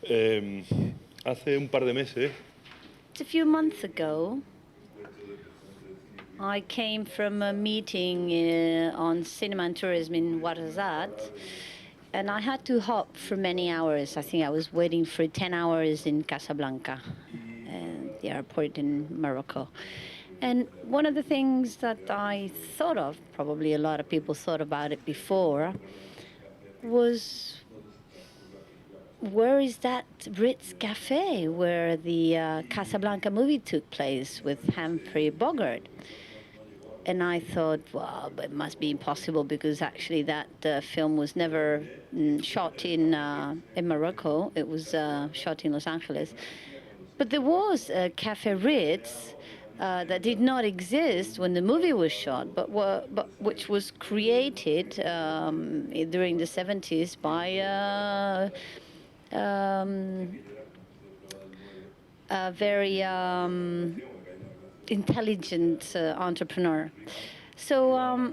Hace un par de meses A few months ago, I came from a meeting on cinema and tourism in Ouarzazate, and I had to hop for many hours. I think I was waiting for 10 hours in Casablanca, the airport in Morocco. And one of the things that I thought of, probably a lot of people thought about it before, was where is that Ritz Cafe where the Casablanca movie took place with Humphrey Bogart? And I thought, well, it must be impossible because actually that film was never shot in Morocco. It was shot in Los Angeles. But there was a Cafe Ritz that did not exist when the movie was shot, but which was created during the 70s by um, a very intelligent entrepreneur. So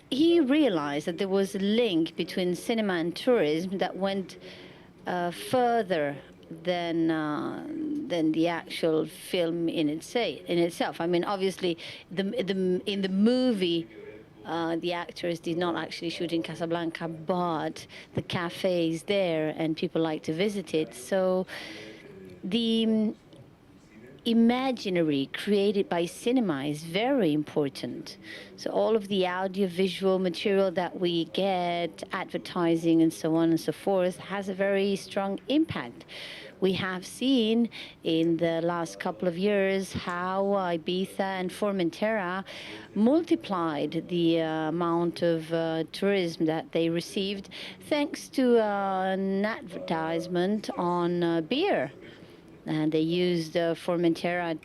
he realized that there was a link between cinema and tourism that went further than the actual film in itself. I mean, obviously, in the movie, the actors did not actually shoot in Casablanca, but the cafe is there and people like to visit it. So the imaginary created by cinema is very important. So all of the audiovisual material that we get, advertising and so on and so forth, has a very strong impact. We have seen in the last couple of years how Ibiza and Formentera multiplied the amount of tourism that they received thanks to an advertisement on beer. And they used Formentera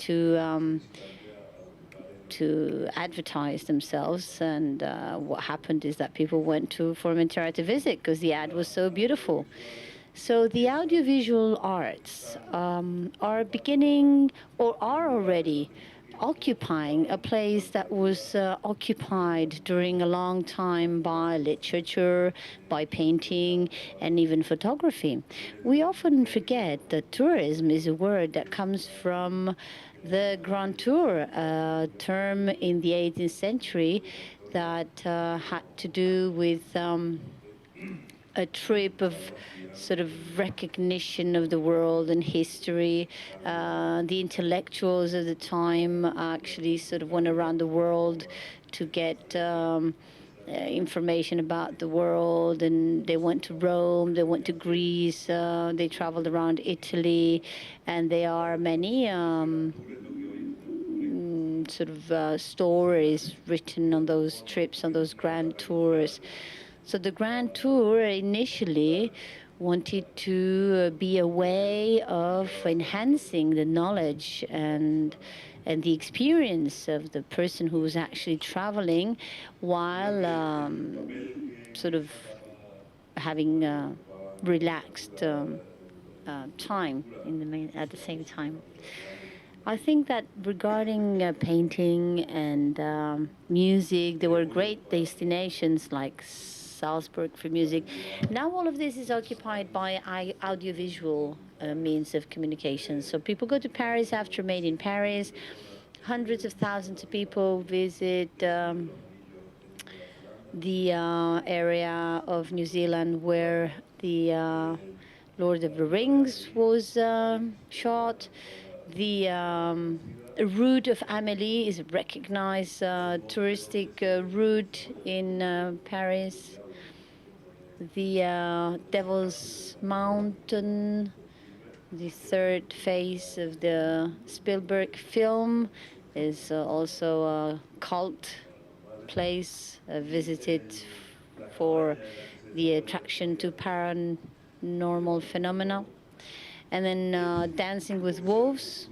to advertise themselves. And what happened is that people went to Formentera to visit because the ad was so beautiful. So the audiovisual arts are beginning or are already occupying a place that was occupied during a long time by literature, by painting, and even photography. We often forget that tourism is a word that comes from the Grand Tour, a term in the 18th century that had to do with a trip of sort of recognition of the world and history. The intellectuals at the time actually sort of went around the world to get information about the world, and they went to Rome, they went to Greece, they traveled around Italy, and there are many sort of stories written on those trips, on those grand tours. So the Grand Tour initially wanted to be a way of enhancing the knowledge and the experience of the person who was actually traveling while sort of having relaxed time at the same time. I think that regarding painting and music, there were great destinations like Salzburg for music. Now all of this is occupied by audiovisual means of communication. So people go to Paris after Made in Paris. Hundreds of thousands of people visit the area of New Zealand where the Lord of the Rings was shot. The route of Amélie is a recognized touristic route in Paris. The Devil's Mountain, the third phase of the Spielberg film, is also a cult place visited for the attraction to paranormal phenomena. And then Dancing with Wolves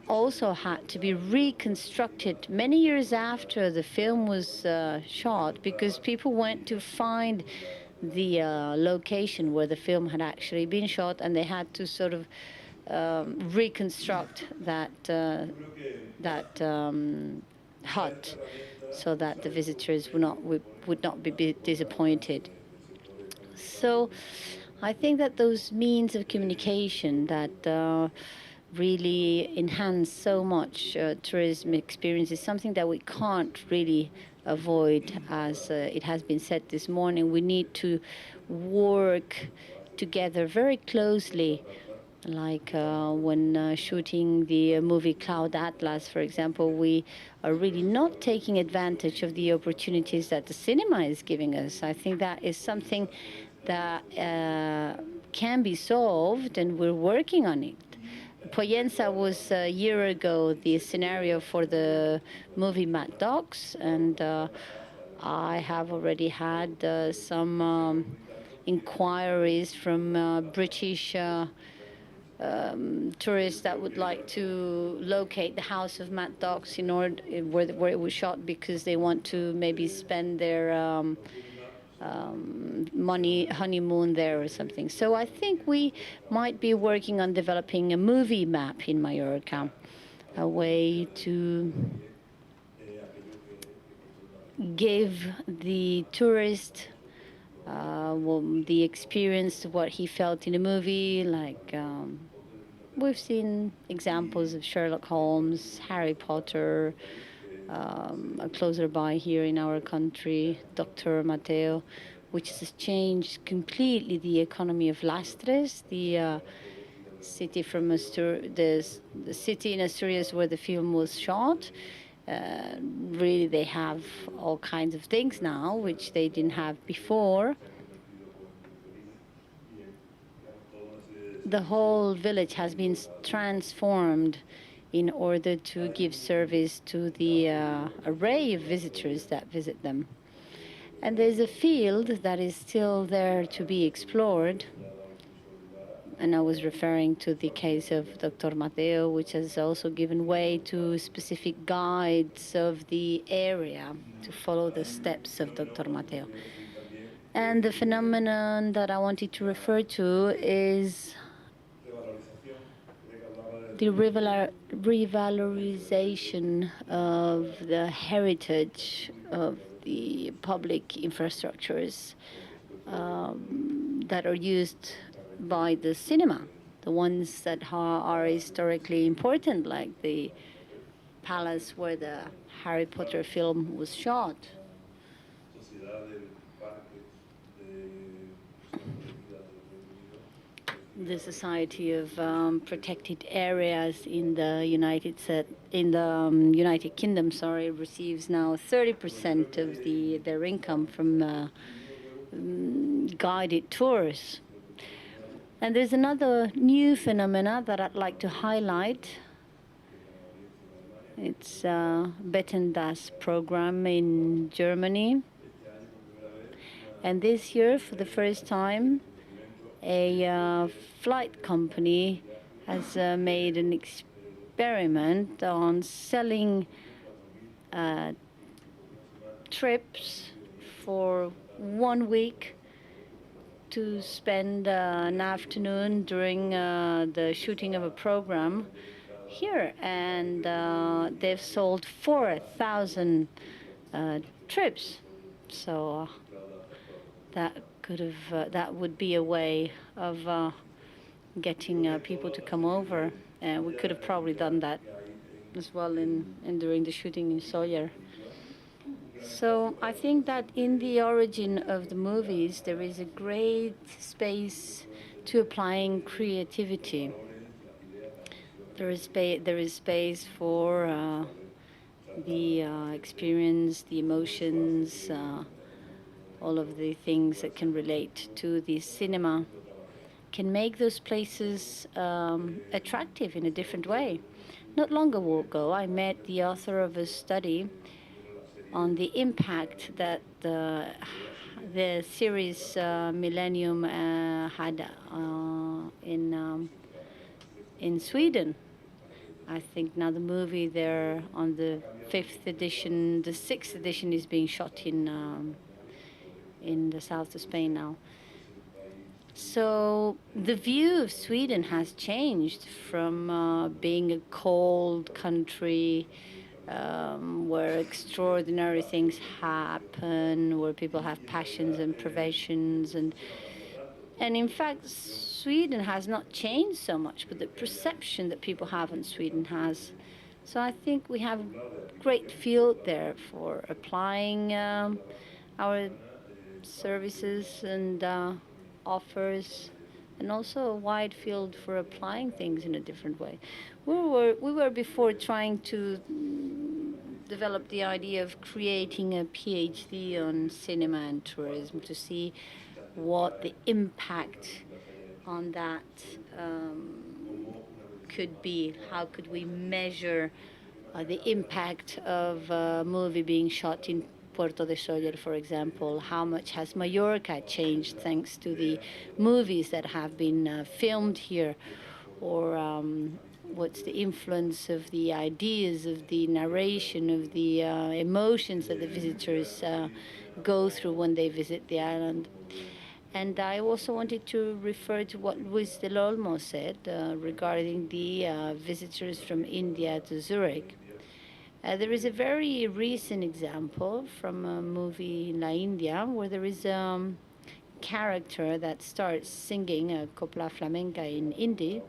also had to be reconstructed many years after the film was shot because people went to find the location where the film had actually been shot, and they had to sort of reconstruct that hut so that the visitors would not be disappointed. So I think that those means of communication that really enhance so much tourism experience is something that we can't really avoid. As it has been said this morning, we need to work together very closely, like when shooting the movie Cloud Atlas, for example. We are really not taking advantage of the opportunities that the cinema is giving us. I think that is something that can be solved, and we're working on it. Poyensa was a year ago the scenario for the movie Mad Dogs, and I have already had some inquiries from British tourists that would like to locate the house of Mad Dogs in order where it was shot, because they want to maybe spend their money honeymoon there or something. So I think we might be working on developing a movie map in Mallorca, a way to give the tourist the experience of what he felt in a movie. Like we've seen examples of Sherlock Holmes, Harry Potter, closer by here in our country, Dr. Mateo, which has changed completely the economy of Lastres, the city from the city in Asturias where the film was shot. Really, they have all kinds of things now which they didn't have before. The whole village has been transformed in order to give service to the array of visitors that visit them. And there's a field that is still there to be explored. And I was referring to the case of Dr. Mateo, which has also given way to specific guides of the area to follow the steps of Dr. Mateo. And the phenomenon that I wanted to refer to is the revalorization of the heritage of the public infrastructures that are used by the cinema, the ones that are historically important, like the palace where the Harry Potter film was shot. The Society of Protected Areas in the United Kingdom, receives now 30% of their income from guided tours. And there's another new phenomena that I'd like to highlight. It's Betten Das program in Germany. And this year, for the first time, a flight company has made an experiment on selling trips for 1 week to spend an afternoon during the shooting of a program here. And they've sold 4,000 trips. So that would be a way of getting people to come over. We could have probably done that as well during the shooting in Sawyer. So I think that in the origin of the movies, there is a great space to applying creativity. There is space for the experience, the emotions, all of the things that can relate to the cinema, can make those places attractive in a different way. Not long ago, I met the author of a study on the impact that the series Millennium had in Sweden. I think now the movie there on the 5th edition, the 6th edition is being shot in the south of Spain now. So the view of Sweden has changed from being a cold country where extraordinary things happen, where people have passions and professions, and And in fact, Sweden has not changed so much, but the perception that people have on Sweden has. So I think we have a great field there for applying our services and offers, and also a wide field for applying things in a different way. We were before trying to develop the idea of creating a PhD on cinema and tourism to see what the impact on that could be. How could we measure the impact of a movie being shot in Puerto de Sóller, for example? How much has Mallorca changed thanks to the movies that have been filmed here? Or what's the influence of the ideas, of the narration, of the emotions that the visitors go through when they visit the island? And I also wanted to refer to what Luis del Olmo said regarding the visitors from India to Zurich. There is a very recent example from a movie in La India where there is a character that starts singing a copla flamenca in Hindi,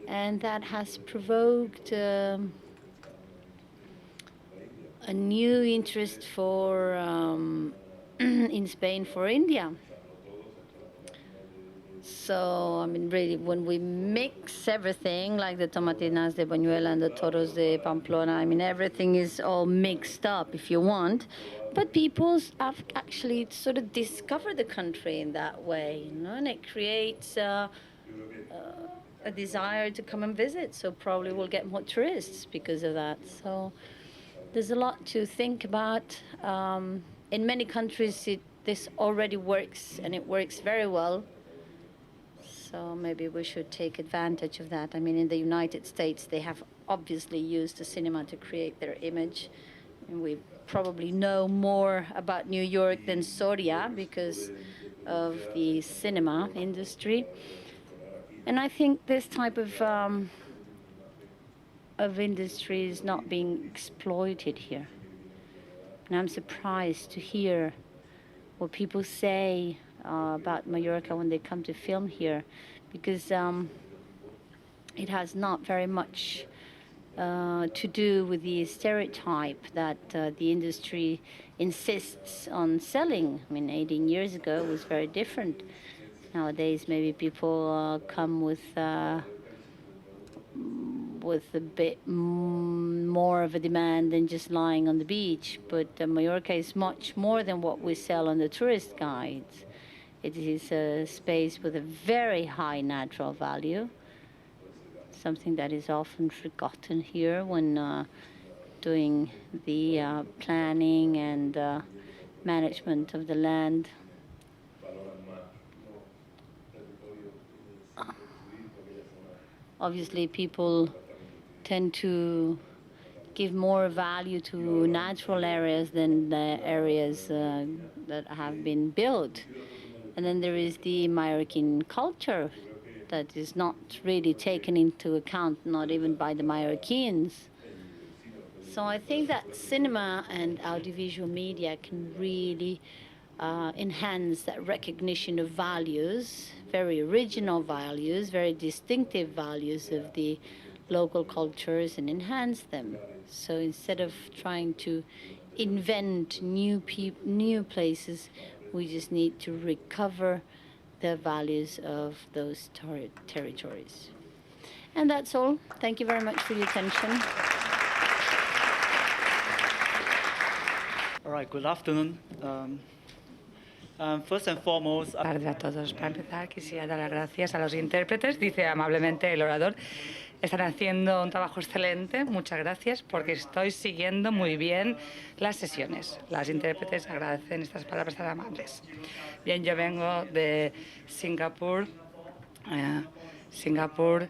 and that has provoked a new interest for in Spain for India. So, I mean, really, when we mix everything, like the tomatinas de Buñuela and the toros de Pamplona, I mean, everything is all mixed up, if you want. But people have actually sort of discovered the country in that way, you know, and it creates a desire to come and visit. So probably we'll get more tourists because of that. So there's a lot to think about. In many countries, this already works, and it works very well. So maybe we should take advantage of that. I mean, in the United States, they have obviously used the cinema to create their image. And we probably know more about New York than Soria because of the cinema industry. And I think this type of industry is not being exploited here. And I'm surprised to hear what people say about Mallorca when they come to film here, because it has not very much to do with the stereotype that the industry insists on selling. I mean, 18 years ago it was very different. Nowadays, maybe people come with a bit more of a demand than just lying on the beach. But Mallorca is much more than what we sell on the tourist guides. It is a space with a very high natural value, something that is often forgotten here when doing the planning and management of the land. Obviously, people tend to give more value to natural areas than the areas that have been built. And then there is the Mallorquin culture that is not really taken into account, not even by the Mallorquins. So I think that cinema and audiovisual media can really enhance that recognition of values, very original values, very distinctive values of the local cultures, and enhance them. So instead of trying to invent new places, we just need to recover the values of those territories. And that's all. Thank you very much for your attention. All right, good afternoon. First and foremost, Buenas tardes a todos. Para empezar, quisiera dar las gracias a los intérpretes, dice amablemente el orador. Están haciendo un trabajo excelente. Muchas gracias, porque estoy siguiendo muy bien las sesiones. Las intérpretes agradecen estas palabras tan amables. Bien, yo vengo de Singapur. Singapur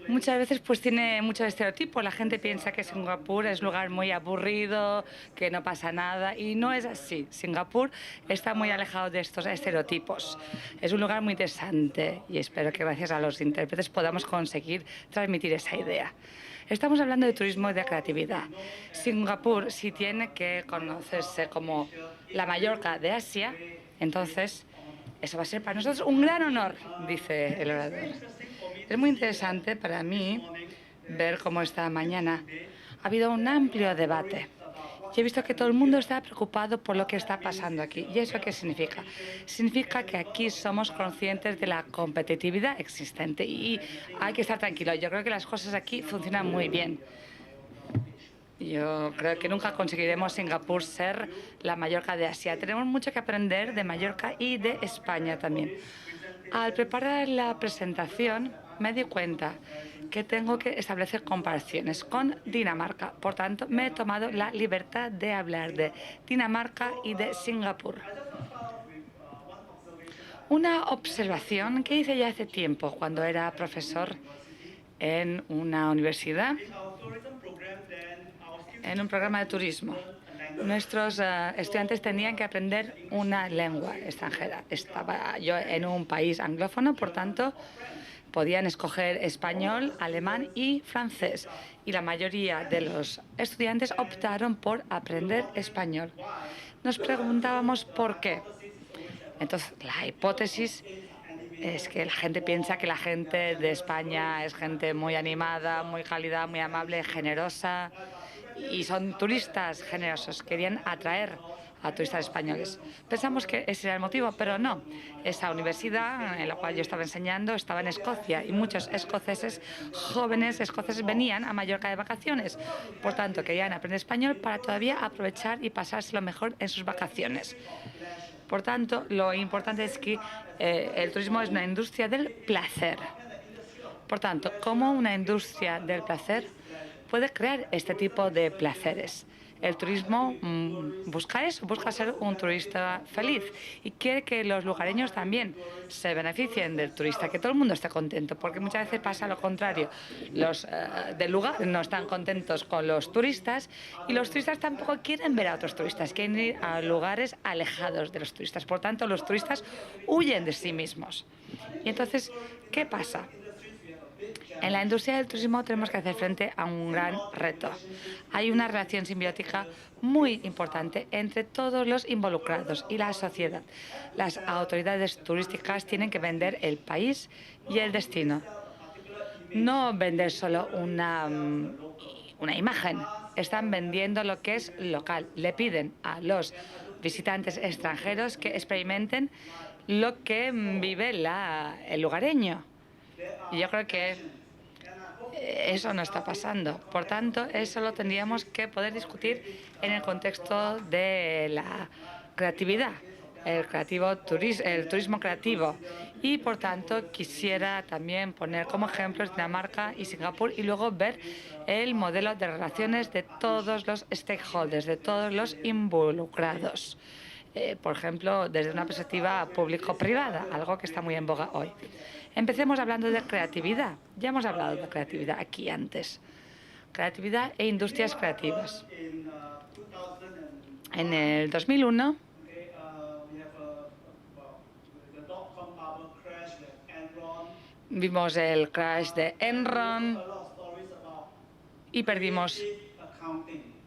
muchas veces pues tiene muchos estereotipos. La gente piensa que Singapur es un lugar muy aburrido, que no pasa nada, y no es así. Singapur está muy alejado de estos estereotipos. Es un lugar muy interesante y espero que gracias a los intérpretes podamos conseguir transmitir esa idea. Estamos hablando de turismo y de creatividad. Singapur, si tiene que conocerse como la Mallorca de Asia, entonces Eso va a ser para nosotros un gran honor, dice el orador. Es muy interesante para mí ver cómo esta mañana ha habido un amplio debate. Y he visto que todo el mundo está preocupado por lo que está pasando aquí. ¿Y eso qué significa? Significa que aquí somos conscientes de la competitividad existente y hay que estar tranquilos. Yo creo que las cosas aquí funcionan muy bien. Yo creo que nunca conseguiremos Singapur ser la Mallorca de Asia. Tenemos mucho que aprender de Mallorca y de España también. Al preparar la presentación me di cuenta que tengo que establecer comparaciones con Dinamarca. Por tanto, me he tomado la libertad de hablar de Dinamarca y de Singapur. Una observación que hice ya hace tiempo cuando era profesor en una universidad, en un programa de turismo. Nuestros estudiantes tenían que aprender una lengua extranjera. Estaba yo en un país anglófono, por tanto, podían escoger español, alemán y francés. Y la mayoría de los estudiantes optaron por aprender español. Nos preguntábamos por qué. Entonces, la hipótesis es que la gente piensa que la gente de España es gente muy animada, muy cálida, muy amable, generosa, y son turistas generosos. Querían atraer a turistas españoles. Pensamos que ese era el motivo, pero no. Esa universidad en la cual yo estaba enseñando estaba en Escocia y muchos escoceses, jóvenes escoceses, venían a Mallorca de vacaciones. Por tanto, querían aprender español para todavía aprovechar y pasárselo mejor en sus vacaciones. Por tanto, lo importante es que el turismo es una industria del placer. Por tanto, ¿cómo una industria del placer puede crear este tipo de placeres? El turismo busca eso, busca ser un turista feliz y quiere que los lugareños también se beneficien del turista, que todo el mundo esté contento, porque muchas veces pasa lo contrario. Los del lugar no están contentos con los turistas y los turistas tampoco quieren ver a otros turistas, quieren ir a lugares alejados de los turistas. Por tanto, los turistas huyen de sí mismos. Y entonces, ¿qué pasa? En la industria del turismo tenemos que hacer frente a un gran reto. Hay una relación simbiótica muy importante entre todos los involucrados y la sociedad. Las autoridades turísticas tienen que vender el país y el destino. No vender solo una imagen. Están vendiendo lo que es local. Le piden a los visitantes extranjeros que experimenten lo que vive el lugareño. Y yo creo que eso no está pasando. Por tanto, eso lo tendríamos que poder discutir en el contexto de la creatividad, el turismo creativo. Y, por tanto, quisiera también poner como ejemplos Dinamarca y Singapur y luego ver el modelo de relaciones de todos los stakeholders, de todos los involucrados. Por ejemplo, desde una perspectiva público-privada, algo que está muy en boga hoy. Empecemos hablando de creatividad. Ya hemos hablado de creatividad aquí antes. Creatividad e industrias creativas. En el 2001, vimos el crash de Enron y perdimos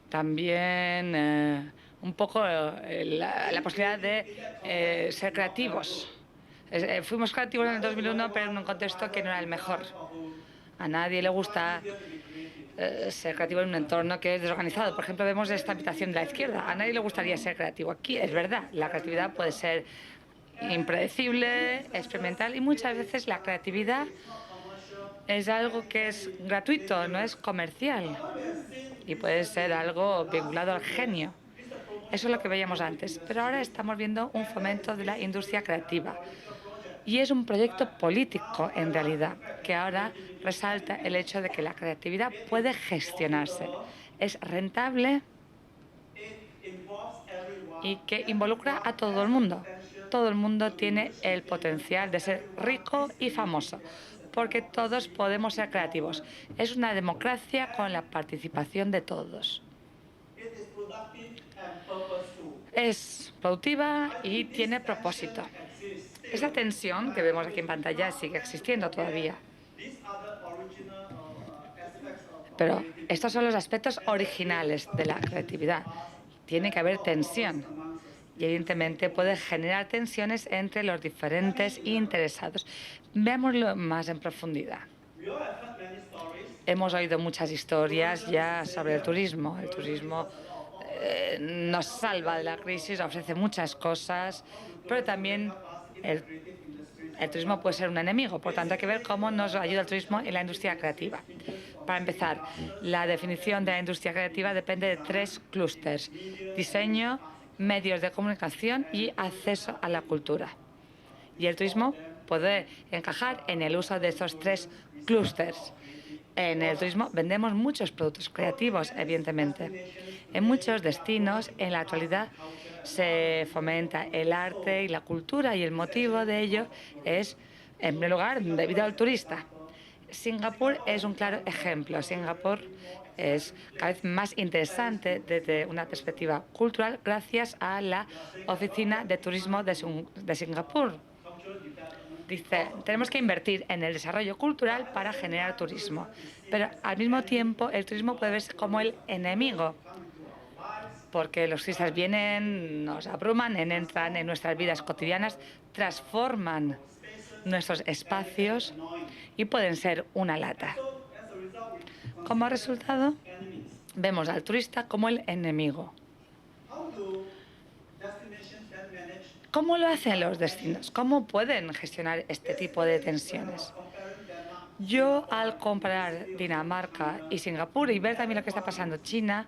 también un poco la posibilidad de ser creativos. Fuimos creativos en el 2001, pero en un contexto que no era el mejor. A nadie le gusta ser creativo en un entorno que es desorganizado. Por ejemplo, vemos esta habitación de la izquierda. A nadie le gustaría ser creativo. Aquí es verdad, la creatividad puede ser impredecible, experimental y muchas veces la creatividad es algo que es gratuito, no es comercial y puede ser algo vinculado al genio. Eso es lo que veíamos antes, pero ahora estamos viendo un fomento de la industria creativa. Y es un proyecto político, en realidad, que ahora resalta el hecho de que la creatividad puede gestionarse. Es rentable y que involucra a todo el mundo. Todo el mundo tiene el potencial de ser rico y famoso, porque todos podemos ser creativos. Es una democracia con la participación de todos. Es productiva y tiene propósito. Esa tensión que vemos aquí en pantalla sigue existiendo todavía. Pero estos son los aspectos originales de la creatividad. Tiene que haber tensión. y evidentemente puede generar tensiones entre los diferentes interesados. Veámoslo más en profundidad. Hemos oído muchas historias ya sobre el turismo. El turismo nos salva de la crisis, ofrece muchas cosas, pero también el turismo puede ser un enemigo. Por tanto, hay que ver cómo nos ayuda el turismo en la industria creativa. Para empezar, la definición de la industria creativa depende de 3 clústeres: diseño, medios de comunicación y acceso a la cultura. Y el turismo puede encajar en el uso de estos 3 clústeres. En el turismo vendemos muchos productos creativos, evidentemente. En muchos destinos, en la actualidad, se fomenta el arte y la cultura, y el motivo de ello es, en primer lugar, debido al turista. Singapur es un claro ejemplo. Singapur es cada vez más interesante desde una perspectiva cultural gracias a la Oficina de Turismo de Singapur. Dice, tenemos que invertir en el desarrollo cultural para generar turismo, pero al mismo tiempo el turismo puede verse como el enemigo, porque los turistas vienen, nos abruman, entran en nuestras vidas cotidianas, transforman nuestros espacios y pueden ser una lata. Como resultado, vemos al turista como el enemigo. ¿Cómo lo hacen los destinos? ¿Cómo pueden gestionar este tipo de tensiones? Yo, al comparar Dinamarca y Singapur y ver también lo que está pasando en China,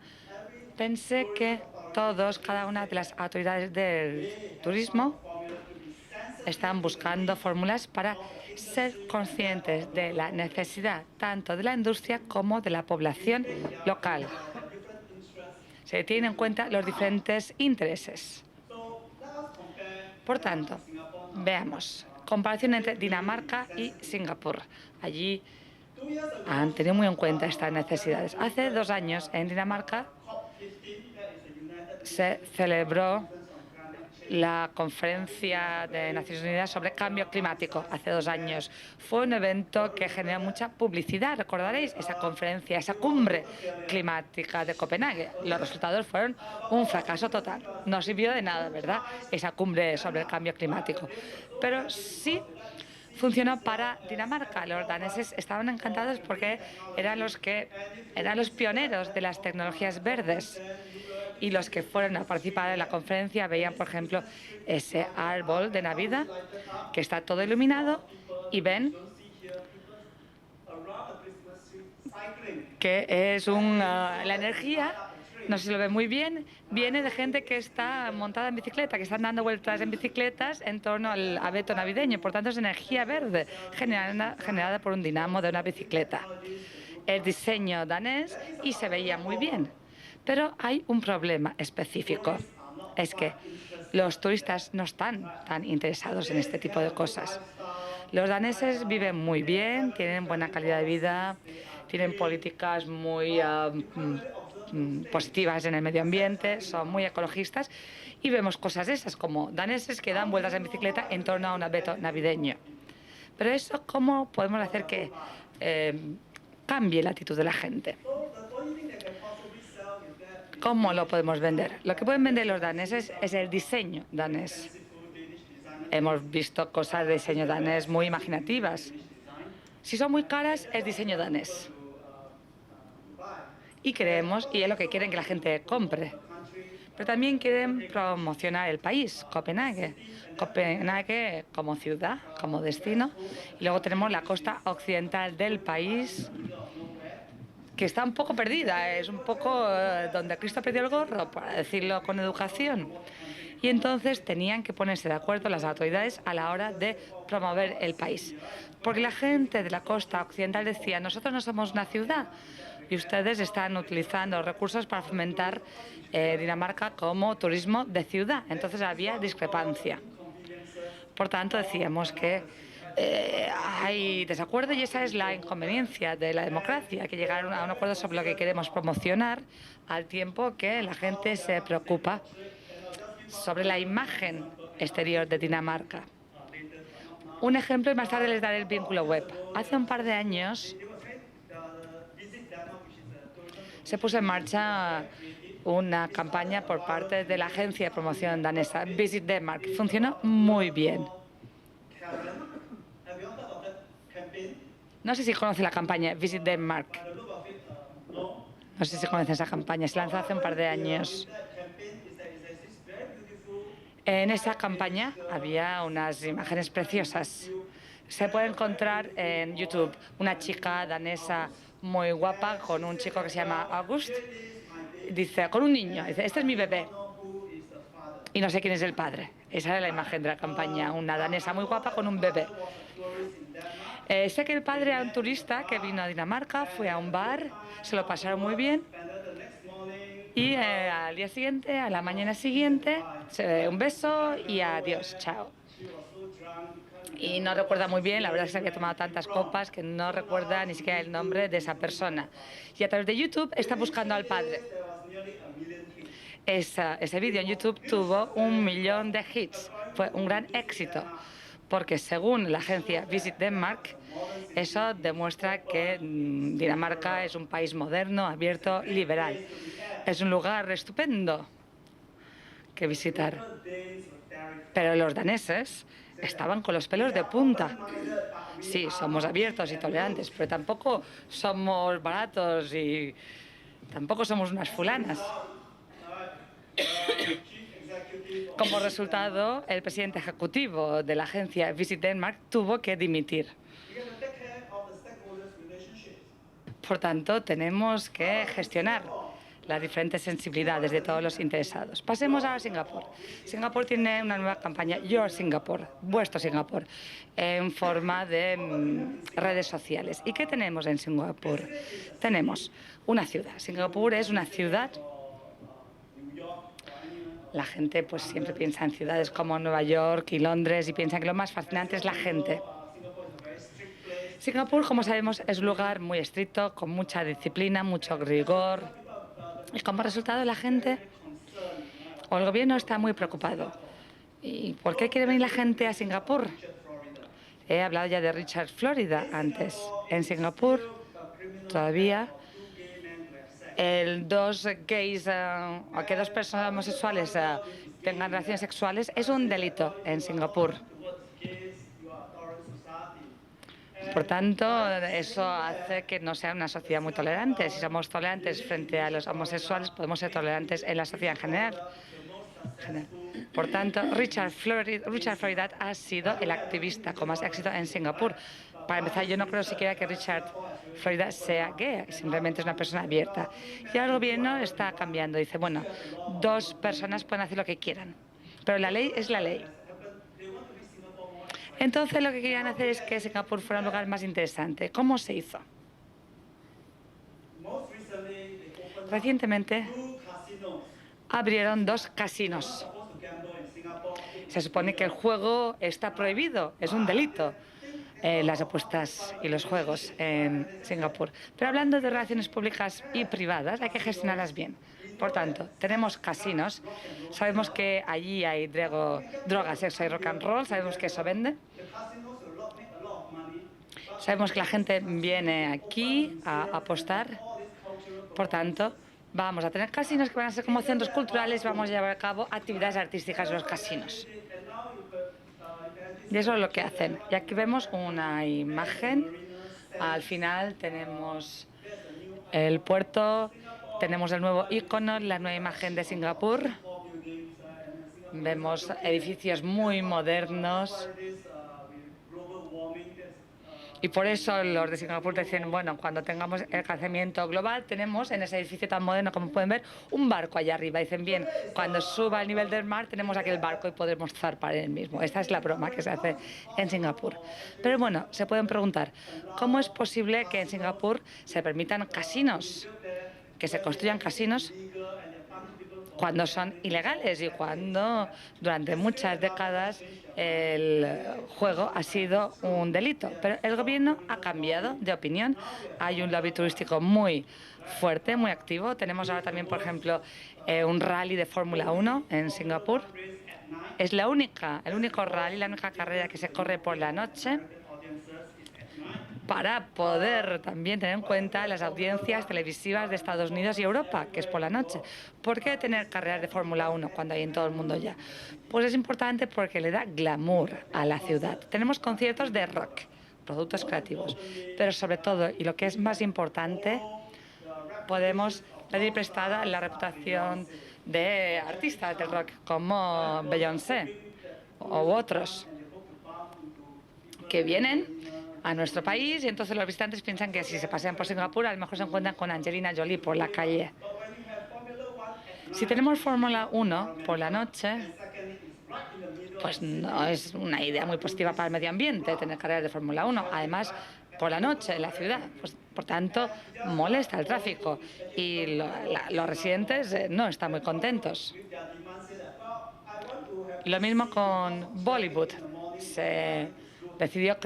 pensé que cada una de las autoridades del turismo están buscando fórmulas para ser conscientes de la necesidad tanto de la industria como de la población local. Se tienen en cuenta los diferentes intereses. Por tanto, veamos, comparación entre Dinamarca y Singapur. Allí han tenido muy en cuenta estas necesidades. Hace 2 años en Dinamarca se celebró la Conferencia de Naciones Unidas sobre Cambio Climático. Hace 2 años fue un evento que generó mucha publicidad. Recordaréis esa conferencia, esa cumbre climática de Copenhague. Los resultados fueron un fracaso total. No sirvió de nada, ¿verdad?, esa cumbre sobre el cambio climático. Pero sí funcionó para Dinamarca. Los daneses estaban encantados porque eran los pioneros de las tecnologías verdes. Y los que fueron a participar en la conferencia veían, por ejemplo, ese árbol de Navidad que está todo iluminado, y ven que es la energía, no sé si lo ven muy bien, viene de gente que está montada en bicicleta, que están dando vueltas en bicicletas en torno al abeto navideño. Por tanto, es energía verde generada por un dinamo de una bicicleta. El diseño danés, y se veía muy bien. Pero hay un problema específico. Es que los turistas no están tan interesados en este tipo de cosas. Los daneses viven muy bien, tienen buena calidad de vida, tienen políticas muy positivas en el medio ambiente, son muy ecologistas, y vemos cosas de esas, como daneses que dan vueltas en bicicleta en torno a un abeto navideño. Pero eso, ¿cómo podemos hacer que cambie la actitud de la gente? ¿Cómo lo podemos vender? Lo que pueden vender los daneses es el diseño danés. Hemos visto cosas de diseño danés muy imaginativas. Si son muy caras, es diseño danés. Y es lo que quieren que la gente compre. Pero también quieren promocionar el país, Copenhague. Copenhague como ciudad, como destino. Y luego tenemos la costa occidental del país, que está un poco perdida, es un poco donde Cristo perdió el gorro, para decirlo con educación. Y entonces tenían que ponerse de acuerdo las autoridades a la hora de promover el país. Porque la gente de la costa occidental decía, nosotros no somos una ciudad y ustedes están utilizando recursos para fomentar Dinamarca como turismo de ciudad. Entonces había discrepancia. Por tanto, decíamos que hay desacuerdo, y esa es la inconveniencia de la democracia, que llegar a un acuerdo sobre lo que queremos promocionar al tiempo que la gente se preocupa sobre la imagen exterior de Dinamarca. Un ejemplo, y más tarde les daré el vínculo web. Hace un par de años se puso en marcha una campaña por parte de la agencia de promoción danesa, Visit Denmark. Funcionó muy bien. No sé si conoce la campaña Visit Denmark. No sé si conoce esa campaña. Se lanzó hace un par de años. En esa campaña había unas imágenes preciosas. Se puede encontrar en YouTube una chica danesa muy guapa con un chico que se llama August. Dice, con un niño, dice, este es mi bebé. Y no sé quién es el padre. Esa era la imagen de la campaña, una danesa muy guapa con un bebé. Sé que el padre era un turista que vino a Dinamarca, fue a un bar, se lo pasaron muy bien. Y al día siguiente, a la mañana siguiente, un beso y adiós, chao. Y no recuerda muy bien, la verdad es que se había tomado tantas copas que no recuerda ni siquiera el nombre de esa persona. Y a través de YouTube está buscando al padre. Ese vídeo en YouTube tuvo 1 millón de hits. Fue un gran éxito, porque según la agencia Visit Denmark, eso demuestra que Dinamarca es un país moderno, abierto, liberal. Es un lugar estupendo que visitar. Pero los daneses estaban con los pelos de punta. Sí, somos abiertos y tolerantes, pero tampoco somos baratos y tampoco somos unas fulanas. Como resultado, el presidente ejecutivo de la agencia Visit Denmark tuvo que dimitir. Por tanto, tenemos que gestionar las diferentes sensibilidades de todos los interesados. Pasemos ahora a Singapur. Singapur tiene una nueva campaña, Your Singapore, vuestro Singapur, en forma de redes sociales. ¿Y qué tenemos en Singapur? Tenemos una ciudad. Singapur es una ciudad. La gente pues siempre piensa en ciudades como Nueva York y Londres y piensa que lo más fascinante es la gente. Singapur, como sabemos, es un lugar muy estricto, con mucha disciplina, mucho rigor. Y como resultado, la gente o el gobierno está muy preocupado. ¿Y por qué quiere venir la gente a Singapur? He hablado ya de Richard, Florida, antes. En Singapur, todavía, dos gays o que dos personas homosexuales tengan relaciones sexuales es un delito en Singapur. Por tanto, eso hace que no sea una sociedad muy tolerante. Si somos tolerantes frente a los homosexuales, podemos ser tolerantes en la sociedad en general. Por tanto, Richard, Florida ha sido el activista con más éxito en Singapur. Para empezar, yo no creo siquiera que Richard Florida sea gay, simplemente es una persona abierta. Y ahora el gobierno está cambiando. Dice, bueno, dos personas pueden hacer lo que quieran, pero la ley es la ley. Entonces, lo que querían hacer es que Singapur fuera un lugar más interesante. ¿Cómo se hizo? Recientemente abrieron 2 casinos. Se supone que el juego está prohibido, es un delito, las apuestas y los juegos en Singapur. Pero hablando de relaciones públicas y privadas, hay que gestionarlas bien. Por tanto, tenemos casinos, sabemos que allí hay drogas, sexo y rock and roll, sabemos que eso vende. Sabemos que la gente viene aquí a apostar. Por tanto, vamos a tener casinos que van a ser como centros culturales, vamos a llevar a cabo actividades artísticas en los casinos. Y eso es lo que hacen. Y aquí vemos una imagen. Al final tenemos el puerto, tenemos el nuevo icono, la nueva imagen de Singapur. Vemos edificios muy modernos. Y por eso los de Singapur dicen, bueno, cuando tengamos el calentamiento global, tenemos en ese edificio tan moderno, como pueden ver, un barco allá arriba. Dicen, bien, cuando suba el nivel del mar, tenemos aquel barco y podremos zarpar en el mismo. Esta es la broma que se hace en Singapur. Pero bueno, se pueden preguntar, ¿cómo es posible que en Singapur se permitan casinos, que se construyan casinos cuando son ilegales y cuando durante muchas décadas el juego ha sido un delito? Pero el gobierno ha cambiado de opinión. Hay un lobby turístico muy fuerte, muy activo. Tenemos ahora también, por ejemplo, un rally de Fórmula 1 en Singapur. Es el único rally, la única carrera que se corre por la noche. para poder también tener en cuenta las audiencias televisivas de Estados Unidos y Europa, que es por la noche. ¿Por qué tener carreras de Fórmula 1 cuando hay en todo el mundo ya? Pues es importante porque le da glamour a la ciudad. Tenemos conciertos de rock, productos creativos, pero sobre todo, y lo que es más importante, podemos pedir prestada la reputación de artistas del rock como Beyoncé u otros que vienen a nuestro país y entonces los visitantes piensan que si se pasean por Singapur a lo mejor se encuentran con Angelina Jolie por la calle. Si tenemos Fórmula 1 por la noche, pues no es una idea muy positiva para el medio ambiente tener carreras de Fórmula 1. Además, por la noche en la ciudad, pues, por tanto, molesta el tráfico y los residentes no están muy contentos. Lo mismo con Bollywood. Se decidió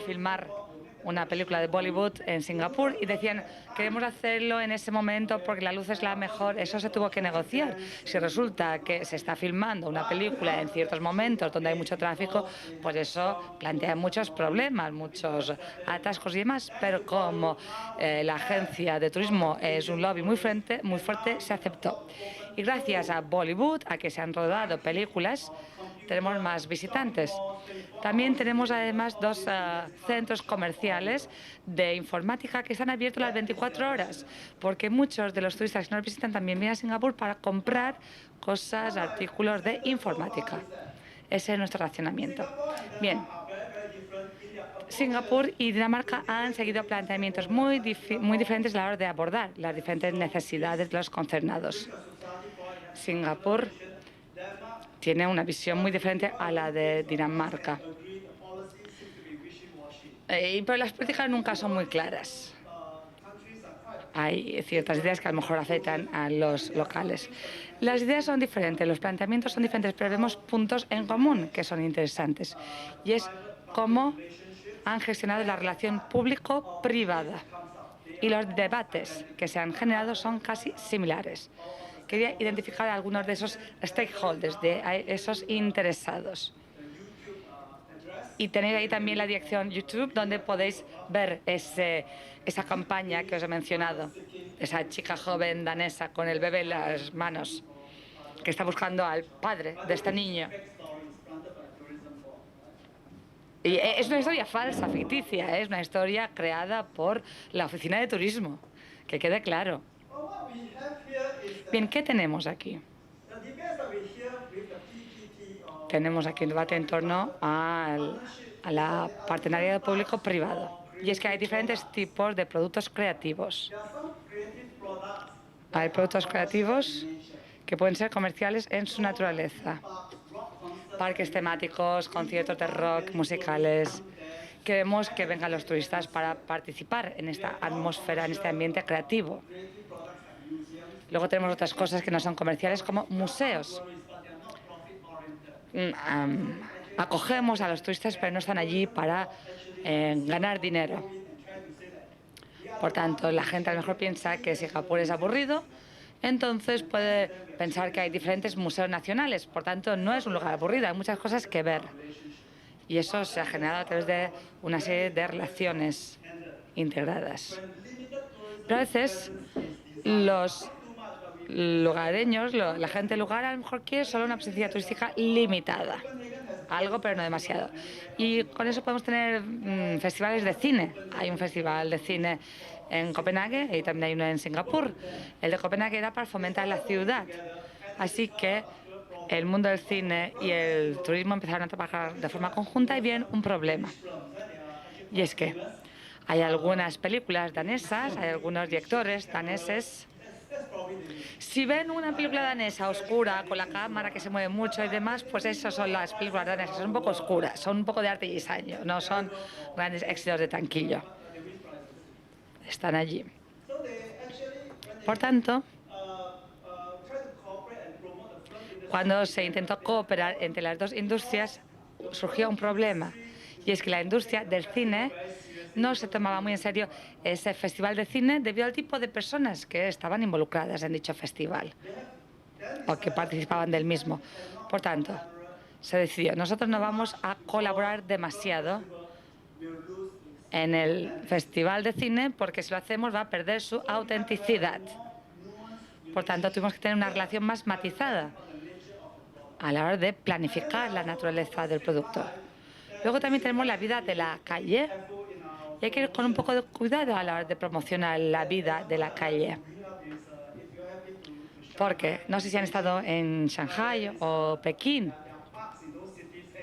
filmar una película de Bollywood en Singapur y decían, queremos hacerlo en ese momento porque la luz es la mejor. Eso se tuvo que negociar. Si resulta que se está filmando una película en ciertos momentos donde hay mucho tráfico, pues eso plantea muchos problemas, muchos atascos y demás. Pero como la agencia de turismo es un lobby muy fuerte, se aceptó. Y gracias a Bollywood, a que se han rodado películas, tenemos más visitantes. También tenemos además dos centros comerciales de informática que están abiertos las 24 horas, porque muchos de los turistas que nos visitan también vienen a Singapur para comprar cosas, artículos de informática. Ese es nuestro racionamiento. Bien. Singapur y Dinamarca han seguido planteamientos muy diferentes a la hora de abordar las diferentes necesidades de los concernados. Singapur tiene una visión muy diferente a la de Dinamarca. Pero las políticas nunca son muy claras. Hay ciertas ideas que a lo mejor afectan a los locales. Las ideas son diferentes, los planteamientos son diferentes, pero vemos puntos en común que son interesantes. Y es cómo han gestionado la relación público-privada. Y los debates que se han generado son casi similares. Quería identificar a algunos de esos stakeholders, de esos interesados. Y tenéis ahí también la dirección YouTube, donde podéis ver esa campaña que os he mencionado. Esa chica joven danesa con el bebé en las manos, que está buscando al padre de este niño. Y es una historia falsa, ficticia, es una historia creada por la Oficina de Turismo, que quede claro. Bien, ¿qué tenemos aquí? Tenemos aquí un debate en torno a la partenariado público-privado. Y es que hay diferentes tipos de productos creativos. Hay productos creativos que pueden ser comerciales en su naturaleza. Parques temáticos, conciertos de rock, musicales. Queremos que vengan los turistas para participar en esta atmósfera, en este ambiente creativo. Luego tenemos otras cosas que no son comerciales, como museos. Acogemos a los turistas, pero no están allí para ganar dinero. Por tanto, la gente a lo mejor piensa que Singapur es aburrido, entonces puede pensar que hay diferentes museos nacionales. Por tanto, no es un lugar aburrido, hay muchas cosas que ver. Y eso se ha generado a través de una serie de relaciones integradas. Pero a veces los lugareños, la gente del lugar, a lo mejor quiere solo una presencia turística limitada. Algo, pero no demasiado. Y con eso podemos tener festivales de cine. Hay un festival de cine en Copenhague y también hay uno en Singapur. El de Copenhague era para fomentar la ciudad. Así que el mundo del cine y el turismo empezaron a trabajar de forma conjunta y bien un problema. Y es que hay algunas películas danesas, hay algunos directores daneses. Si ven una película danesa oscura, con la cámara que se mueve mucho y demás, pues esas son las películas danesas. Son un poco oscuras, son un poco de arte y diseño, no son grandes éxitos de tanquillo. Están allí. Por tanto, cuando se intentó cooperar entre las dos industrias, surgió un problema. Y es que la industria del cine no se tomaba muy en serio ese festival de cine debido al tipo de personas que estaban involucradas en dicho festival o que participaban del mismo. Por tanto, se decidió, nosotros no vamos a colaborar demasiado en el festival de cine, porque si lo hacemos va a perder su autenticidad. Por tanto, tuvimos que tener una relación más matizada a la hora de planificar la naturaleza del producto. Luego también tenemos la vida de la calle. Y hay que ir con un poco de cuidado a la hora de promocionar la vida de la calle. Porque no sé si han estado en Shanghái o Pekín.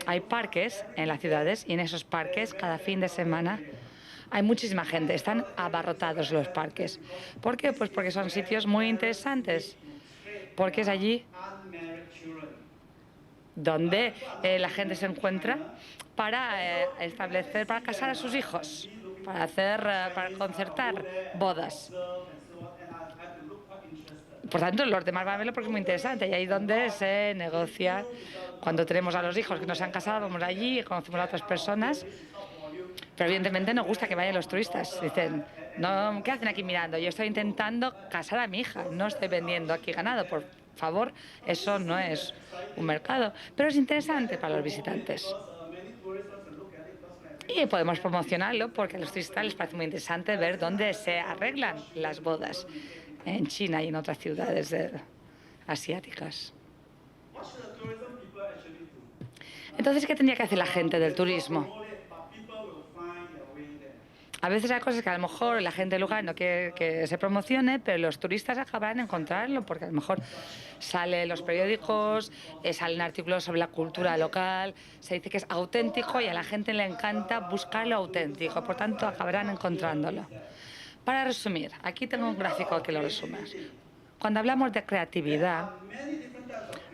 Hay parques en las ciudades y en esos parques cada fin de semana hay muchísima gente. Están abarrotados los parques. ¿Por qué? Pues porque son sitios muy interesantes. Porque es allí donde la gente se encuentra para para casar a sus hijos, para concertar bodas. Por tanto, los demás van a verlo porque es muy interesante y ahí donde se negocia. Cuando tenemos a los hijos que no se han casado, vamos allí y conocemos a otras personas. Pero evidentemente nos gusta que vayan los turistas. Dicen, no, ¿qué hacen aquí mirando? Yo estoy intentando casar a mi hija, no estoy vendiendo aquí ganado. Por favor, eso no es un mercado. Pero es interesante para los visitantes. Y podemos promocionarlo porque a los turistas les parece muy interesante ver dónde se arreglan las bodas, en China y en otras ciudades asiáticas. Entonces, ¿qué tendría que hacer la gente del turismo? A veces hay cosas que a lo mejor la gente del lugar no quiere que se promocione, pero los turistas acabarán encontrarlo, porque a lo mejor sale en los periódicos, salen artículos sobre la cultura local, se dice que es auténtico y a la gente le encanta buscar lo auténtico, por tanto acabarán encontrándolo. Para resumir, aquí tengo un gráfico que lo resume. Cuando hablamos de creatividad,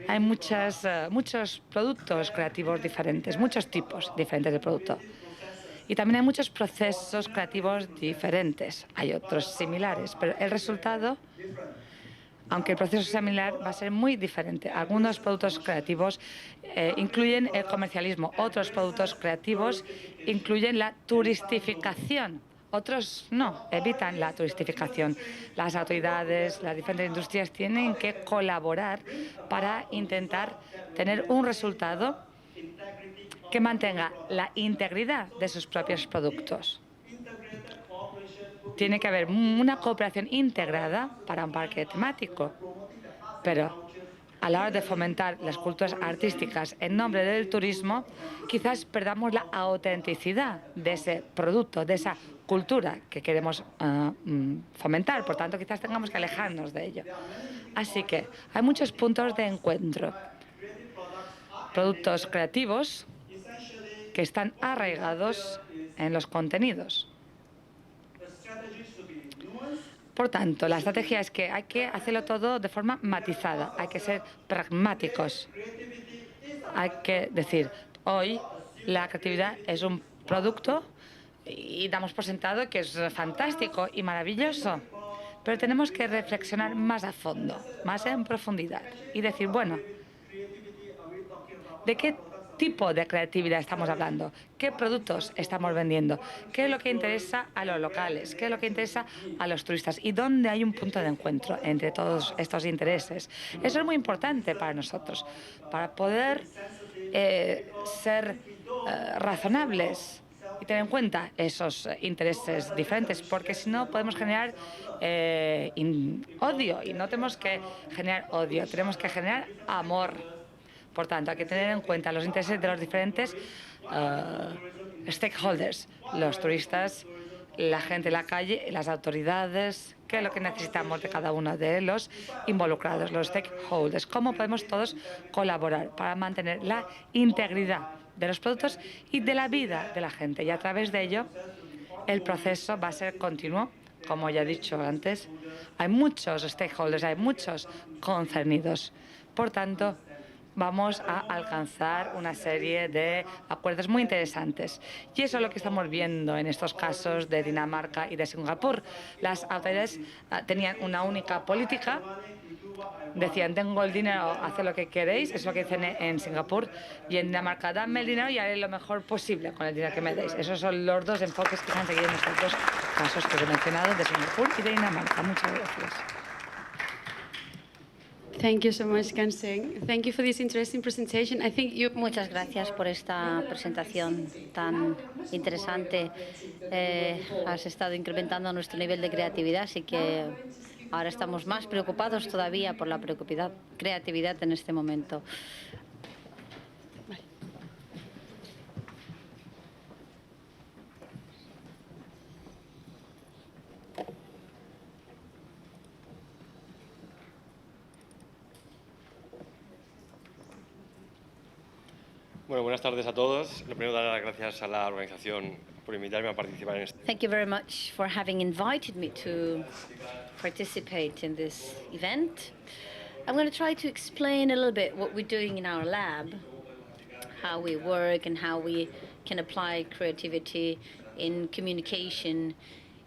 hay muchos productos creativos diferentes, muchos tipos diferentes de producto. Y también hay muchos procesos creativos diferentes. Hay otros similares, pero el resultado, aunque el proceso sea similar, va a ser muy diferente. Algunos productos creativos incluyen el comercialismo, otros productos creativos incluyen la turistificación. Otros no, evitan la turistificación. Las autoridades, las diferentes industrias tienen que colaborar para intentar tener un resultado que mantenga la integridad de sus propios productos. Tiene que haber una cooperación integrada para un parque temático, pero a la hora de fomentar las culturas artísticas en nombre del turismo, quizás perdamos la autenticidad de ese producto, de esa cultura que queremos fomentar. Por tanto, quizás tengamos que alejarnos de ello. Así que hay muchos puntos de encuentro. Productos creativos que están arraigados en los contenidos. Por tanto, la estrategia es que hay que hacerlo todo de forma matizada, hay que ser pragmáticos. Hay que decir, hoy la creatividad es un producto y damos por sentado que es fantástico y maravilloso, pero tenemos que reflexionar más a fondo, más en profundidad y decir, bueno, ¿de qué tipo de creatividad estamos hablando? ¿Qué productos estamos vendiendo? ¿Qué es lo que interesa a los locales? ¿Qué es lo que interesa a los turistas? ¿Y dónde hay un punto de encuentro entre todos estos intereses? Eso es muy importante para nosotros, para poder ser razonables y tener en cuenta esos intereses diferentes, porque si no podemos generar odio, y no tenemos que generar odio, tenemos que generar amor. Por tanto, hay que tener en cuenta los intereses de los diferentes stakeholders, los turistas, la gente de la calle, las autoridades, qué es lo que necesitamos de cada uno de los involucrados, los stakeholders, cómo podemos todos colaborar para mantener la integridad de los productos y de la vida de la gente. Y a través de ello, el proceso va a ser continuo. Como ya he dicho antes, hay muchos stakeholders, hay muchos concernidos. Por tanto, vamos a alcanzar una serie de acuerdos muy interesantes. Y eso es lo que estamos viendo en estos casos de Dinamarca y de Singapur. Las autoridades tenían una única política. Decían, tengo el dinero, haced lo que queréis, es lo que dicen en Singapur, y en Dinamarca, dame el dinero y haré lo mejor posible con el dinero que me deis. Esos son los dos enfoques que se han seguido en estos dos casos que os he mencionado, de Singapur y de Dinamarca. Muchas gracias. Thank you so much, Ganseng. Thank you for this interesting presentation. I think you... Muchas gracias por esta presentación tan interesante. Has estado incrementando nuestro nivel de creatividad, así que ahora estamos más preocupados todavía por la creatividad en este momento. Bueno, buenas tardes a todos. Lo primero, dar las gracias a la organización por invitarme a participar en este. Thank you very much for having invited me to participate in this event. I'm going to try to explain a little bit what we're doing in our lab, how we work and how we can apply creativity in communication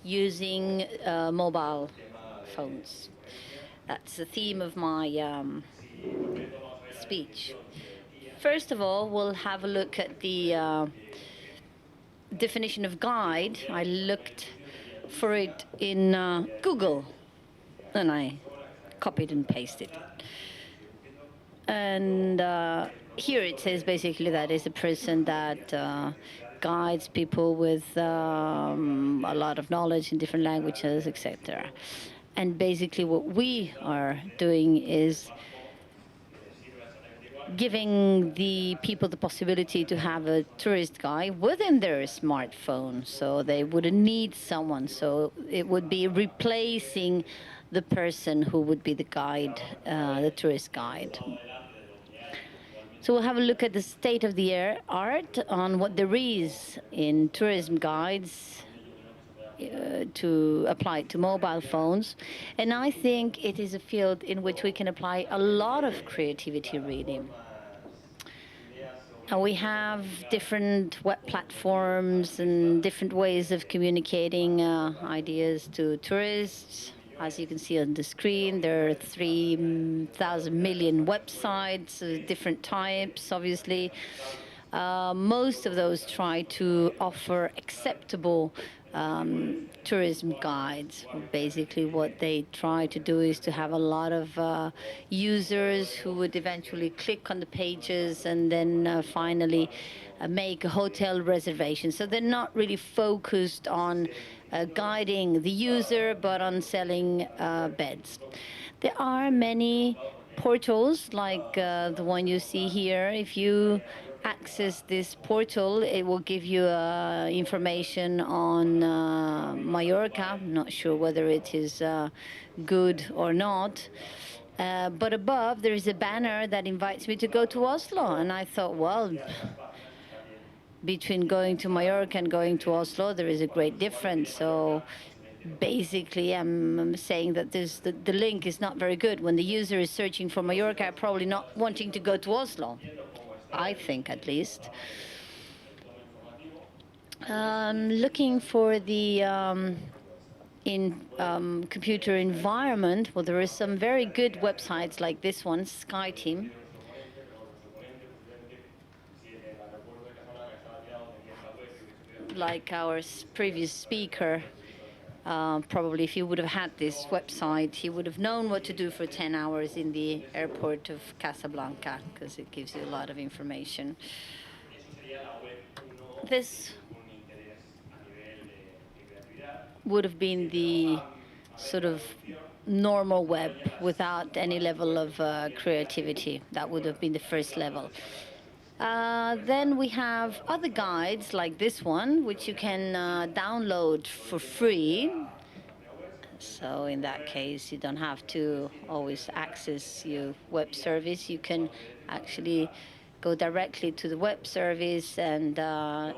using mobile phones. That's the theme of my speech. First of all, we'll have a look at the definition of guide. I looked for it in Google, and I copied and pasted it. And here it says basically that is a person that guides people with a lot of knowledge in different languages, etc. And basically what we are doing is giving the people the possibility to have a tourist guide within their smartphone, so they wouldn't need someone. So it would be replacing the person who would be the guide, the tourist guide. So we'll have a look at the state of the art on what there is in tourism guides to apply to mobile phones. And I think it is a field in which we can apply a lot of creativity, really. We have different web platforms and different ways of communicating ideas to tourists. As you can see on the screen, there are 3,000 million websites, different types, obviously. Most of those try to offer acceptable tourism guides. Basically, what they try to do is to have a lot of users who would eventually click on the pages and then finally make a hotel reservation. So they're not really focused on guiding the user, but on selling beds. There are many portals like the one you see here. If you access this portal, it will give you information on Mallorca. I'm not sure whether it is good or not. But above, there is a banner that invites me to go to Oslo. And I thought, well, between going to Mallorca and going to Oslo, there is a great difference. So basically, I'm saying that the link is not very good. When the user is searching for Mallorca, probably not wanting to go to Oslo. I think, at least. Looking for the computer environment, well, there are some very good websites like this one, SkyTeam. Like our previous speaker, probably if he would have had this website, he would have known what to do for 10 hours in the airport of Casablanca, because it gives you a lot of information. This would have been the sort of normal web without any level of creativity. That would have been the first level. Then we have other guides like this one, which you can download for free. So in that case, you don't have to always access your web service. You can actually go directly to the web service and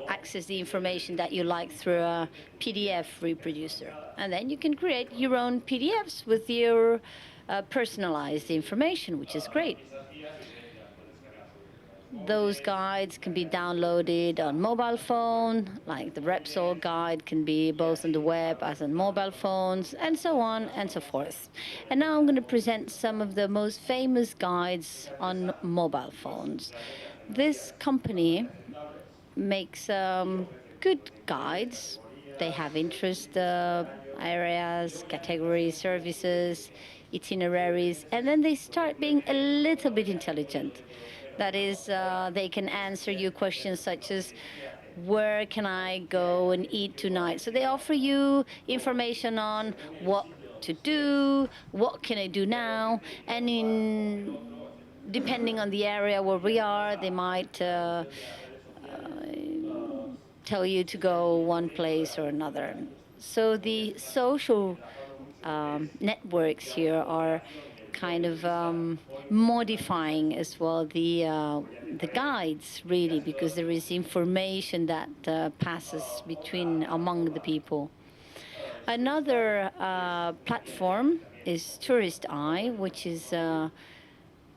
access the information that you like through a PDF reproducer. And then you can create your own PDFs with your personalized information, which is great. Those guides can be downloaded on mobile phone, like the Repsol guide can be both on the web as on mobile phones, and so on and so forth. And now I'm going to present some of the most famous guides on mobile phones. This company makes good guides. They have interest areas, categories, services, itineraries, and then they start being a little bit intelligent. That is, they can answer you questions such as, where can I go and eat tonight? So they offer you information on what to do, what can I do now, and depending on the area where we are, they might tell you to go one place or another. So the social networks here are kind of modifying as well the guides, really, because there is information that passes among the people. Another platform is Tourist Eye, which is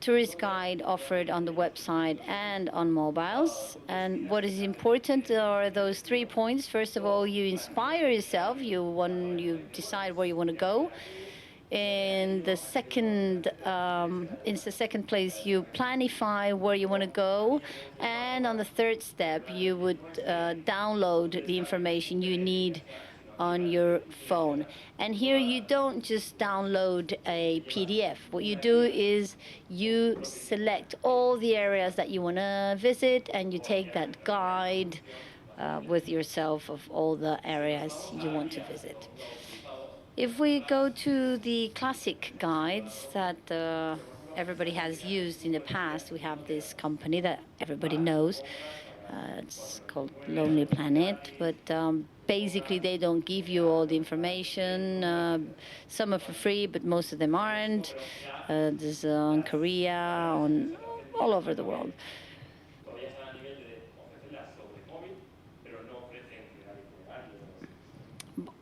tourist guide offered on the website and on mobiles. And what is important are those 3 points. First of all, you inspire yourself. You decide where you want to go. In the second place, you planify where you want to go, and on the third step, you would download the information you need on your phone. And here you don't just download a PDF. What you do is you select all the areas that you want to visit, and you take that guide with yourself of all the areas you want to visit. If we go to the classic guides that everybody has used in the past, we have this company that everybody knows. It's called Lonely Planet, but basically they don't give you all the information. Some are for free, but most of them aren't. There's on Korea, on all over the world.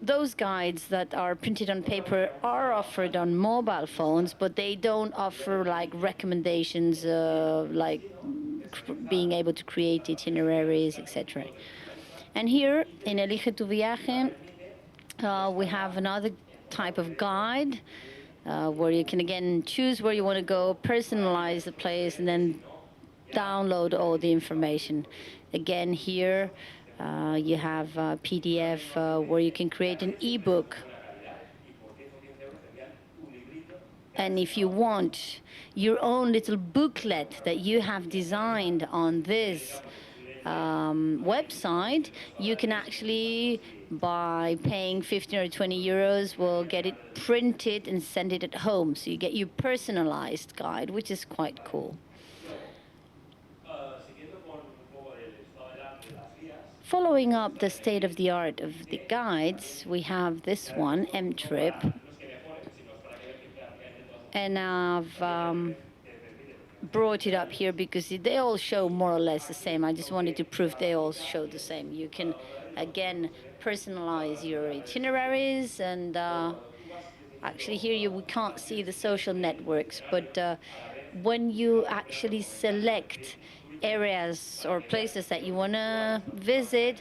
Those guides that are printed on paper are offered on mobile phones, but they don't offer like recommendations, like being able to create itineraries, etc. And here in Elige tu Viaje, we have another type of guide where you can again choose where you want to go, personalize the place, and then download all the information. Again, here you have a PDF where you can create an ebook. And if you want your own little booklet that you have designed on this website, you can actually, by paying 15 or 20 euros, will get it printed and send it at home. So you get your personalized guide, which is quite cool. Following up the state-of-the-art of the guides, we have this one, M-Trip. And I've brought it up here because they all show more or less the same. I just wanted to prove they all show the same. You can, again, personalize your itineraries. And actually here we can't see the social networks, but when you actually select areas or places that you want to visit,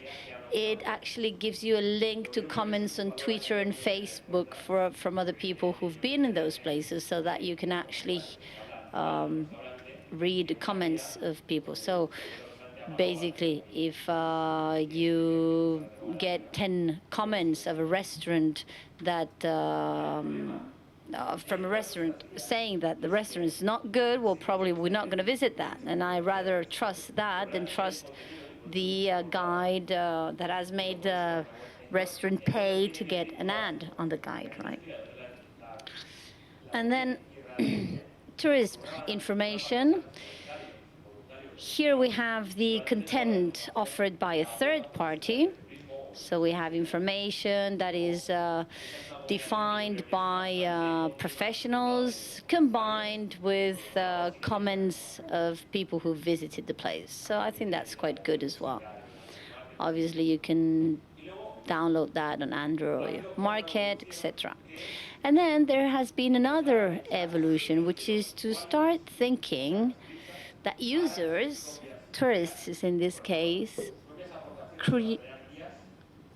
it actually gives you a link to comments on Twitter and Facebook from other people who've been in those places, so that you can actually read the comments of people. So basically, if you get 10 comments of a restaurant that from a restaurant saying that the restaurant is not good, well, probably we're not going to visit that. And I rather trust that than trust the guide that has made the restaurant pay to get an ad on the guide, right? And then tourism information. Here we have the content offered by a third party. So we have information that is defined by professionals, combined with comments of people who visited the place. So I think that's quite good as well. Obviously, you can download that on Android Market, etc. And then there has been another evolution, which is to start thinking that users, tourists in this case,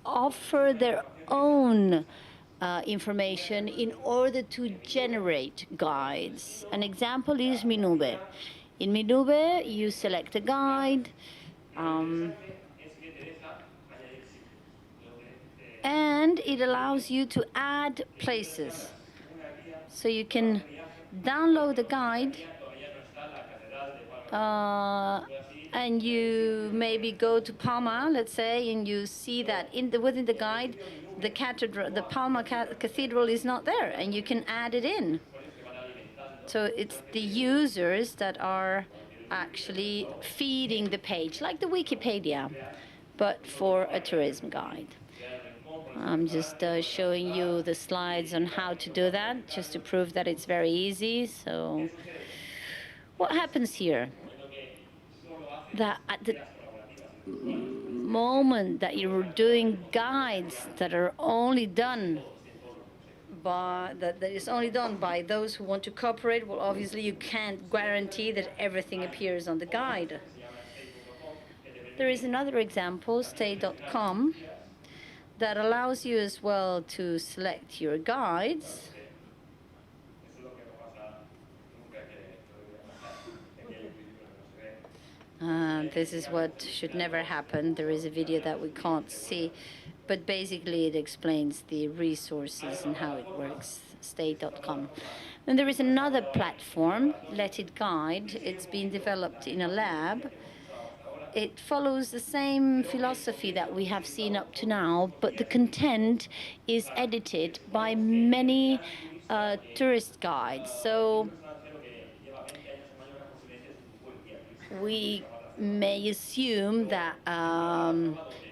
offer their own information in order to generate guides. An example is Minube. In Minube, you select a guide. And it allows you to add places. So you can download the guide, and you maybe go to Palma, let's say, and you see that within the guide, the Palma Cathedral is not there, and you can add it in. So it's the users that are actually feeding the page, like the Wikipedia, but for a tourism guide. I'm just showing you the slides on how to do that, just to prove that it's very easy. So what happens here? That at the moment that you're doing guides that are only done that is only done by those who want to cooperate, well, obviously you can't guarantee that everything appears on the guide. There is another example, stay.com, that allows you as well to select your guides. This is what should never happen. There is a video that we can't see, but basically it explains the resources and how it works, stay.com. And there is another platform, Let It Guide. It's been developed in a lab. It follows the same philosophy that we have seen up to now, but the content is edited by many tourist guides. So we may assume that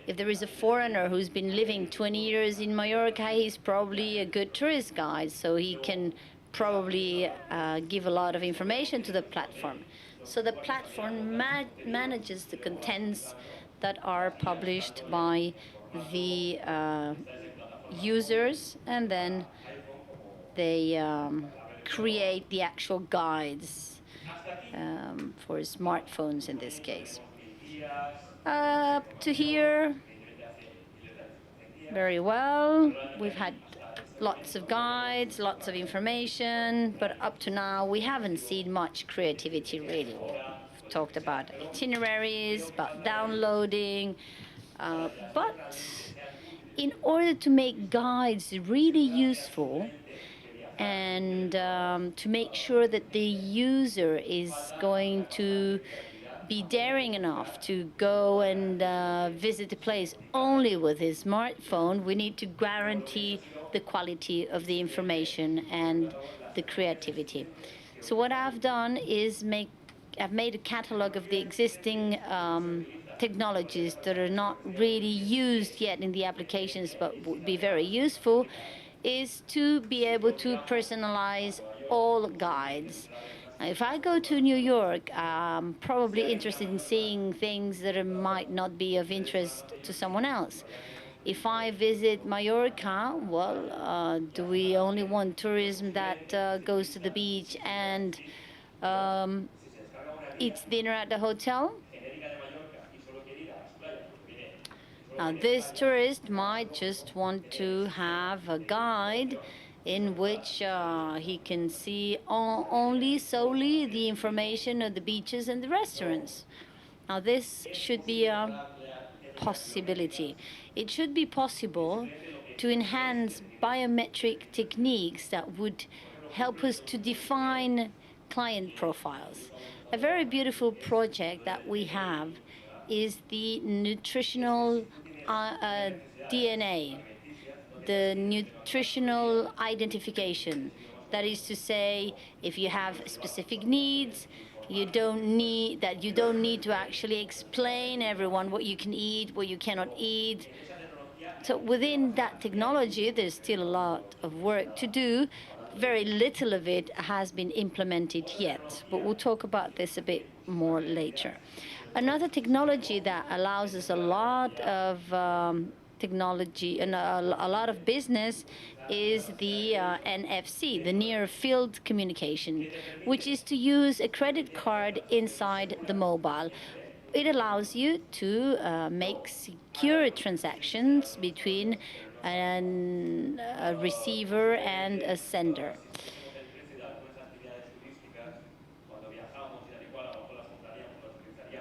if there is a foreigner who's been living 20 years in Mallorca, he's probably a good tourist guide, so he can probably give a lot of information to the platform. So the platform manages the contents that are published by the users, and then they create the actual guides for smartphones in this case. Up to here, very well. We've had lots of guides, lots of information, but up to now we haven't seen much creativity really. We've talked about itineraries, about downloading, but in order to make guides really useful and to make sure that the user is going to be daring enough to go and visit a place only with his smartphone, we need to guarantee the quality of the information and the creativity. So what I've done is I've made a catalog of the existing technologies that are not really used yet in the applications but would be very useful, is to be able to personalize all guides. If I go to New York, I'm probably interested in seeing things that might not be of interest to someone else. If I visit Mallorca, well, do we only want tourism that goes to the beach and eats dinner at the hotel? Now, this tourist might just want to have a guide in which he can see solely the information of the beaches and the restaurants. Now, this should be a possibility. It should be possible to enhance biometric techniques that would help us to define client profiles. A very beautiful project that we have is the nutritional DNA, the nutritional identification. That is to say, if you have specific needs, you don't need to actually explain everyone what you can eat, what you cannot eat. So within that technology, there's still a lot of work to do. Very little of it has been implemented yet, but we'll talk about this a bit more later. Another technology that allows us a lot of technology and a lot of business is the NFC, the near field communication, which is to use a credit card inside the mobile. It allows you to make secure transactions between a receiver and a sender.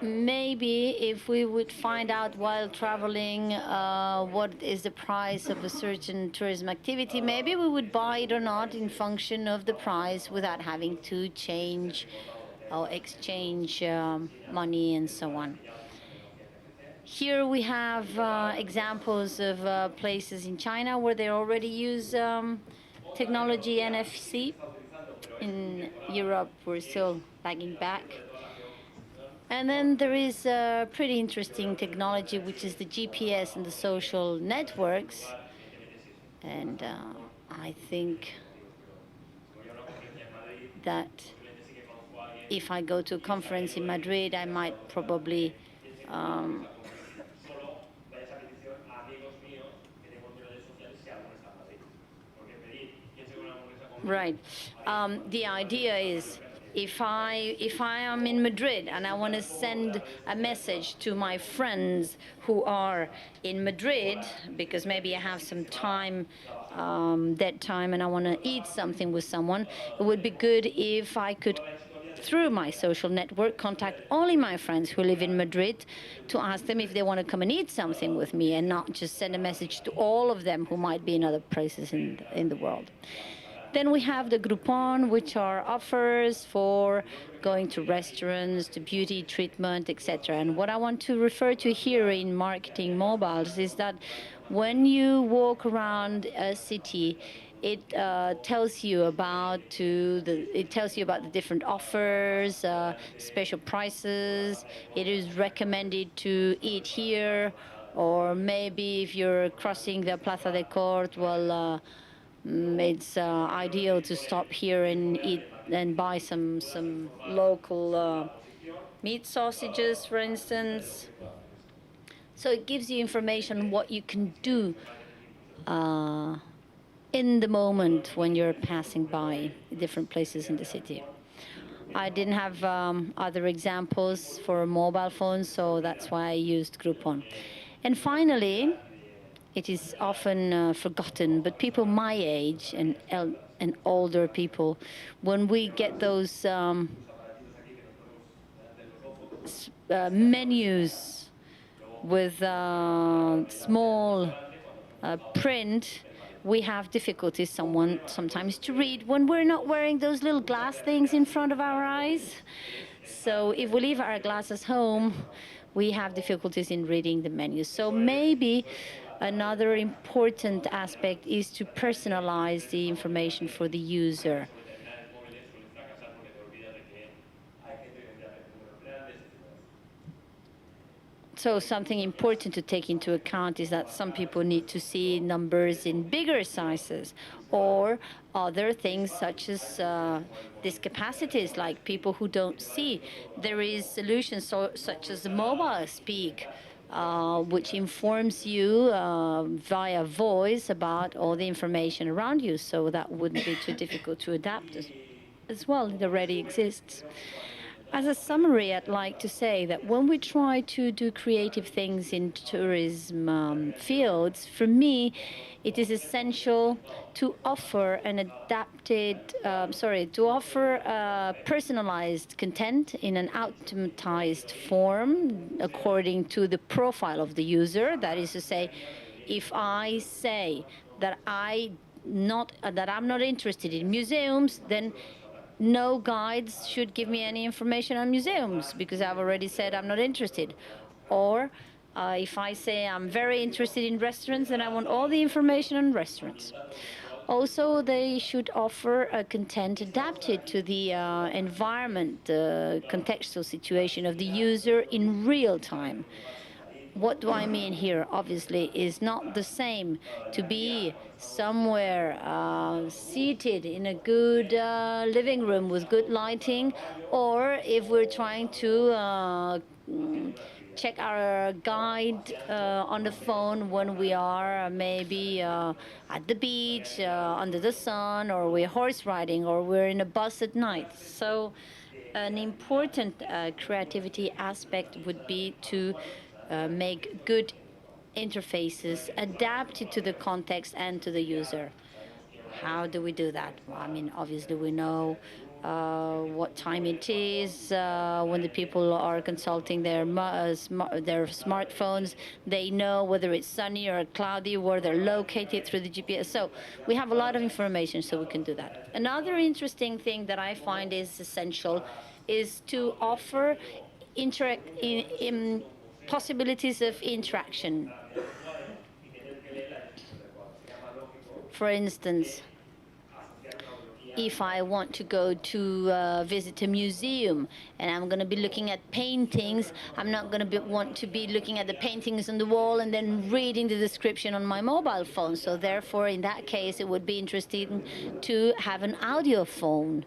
maybe if we would find out while traveling what is the price of a certain tourism activity, maybe we would buy it or not in function of the price without having to change or exchange money and so on. Here we have examples of places in China where they already use technology NFC. In Europe, we're still lagging back. And then there is a pretty interesting technology, which is the GPS and the social networks. And I think that if I go to a conference in Madrid, I might probably right. The idea is if I am in Madrid and I want to send a message to my friends who are in Madrid, because maybe I have some time, dead time, and I want to eat something with someone, it would be good if I could, through my social network, contact only my friends who live in Madrid to ask them if they want to come and eat something with me, and not just send a message to all of them who might be in other places in the world. Then we have the Groupon, which are offers for going to restaurants, to beauty treatment, etc. And what I want to refer to here in marketing mobiles is that when you walk around a city, it tells you about the different offers, special prices. It is recommended to eat here, or maybe if you're crossing the Plaza de Cort, well. It's ideal to stop here and eat and buy some local meat sausages, for instance. So it gives you information on what you can do in the moment when you're passing by different places in the city. I didn't have other examples for mobile phones, so that's why I used Groupon. And finally, it is often forgotten, but people my age and older people, when we get those menus with small print, we have difficulties sometimes to read when we're not wearing those little glass things in front of our eyes. So if we leave our glasses home, we have difficulties in reading the menus. So maybe another important aspect is to personalize the information for the user. So something important to take into account is that some people need to see numbers in bigger sizes, or other things such as discapacities, like people who don't see. There is solutions such as mobile speak, which informs you via voice about all the information around you, so that wouldn't be too difficult to adapt as well. It already exists. As a summary, I'd like to say that when we try to do creative things in tourism fields, for me, it is essential to offer personalized content in an automatized form according to the profile of the user. That is to say, if I say that I'm not interested in museums, then no guides should give me any information on museums, because I've already said I'm not interested. Or if I say I'm very interested in restaurants, then I want all the information on restaurants. Also, they should offer a content adapted to the environment, the contextual situation of the user in real time. What do I mean here? Obviously, is not the same to be somewhere seated in a good living room with good lighting, or if we're trying to check our guide on the phone when we are maybe at the beach under the sun, or we're horse riding, or we're in a bus at night. So an important creativity aspect would be to make good interfaces adapted to the context and to the user. How do we do that? Well, I mean, obviously we know what time it is. When the people are consulting their smartphones, they know whether it's sunny or cloudy, where they're located through the GPS. So we have a lot of information, so we can do that. Another interesting thing that I find is essential is to offer possibilities of interaction. For instance, if I want to go to visit a museum and I'm going to be looking at paintings, I'm not going to want to be looking at the paintings on the wall and then reading the description on my mobile phone. So therefore, in that case, it would be interesting to have an audio phone,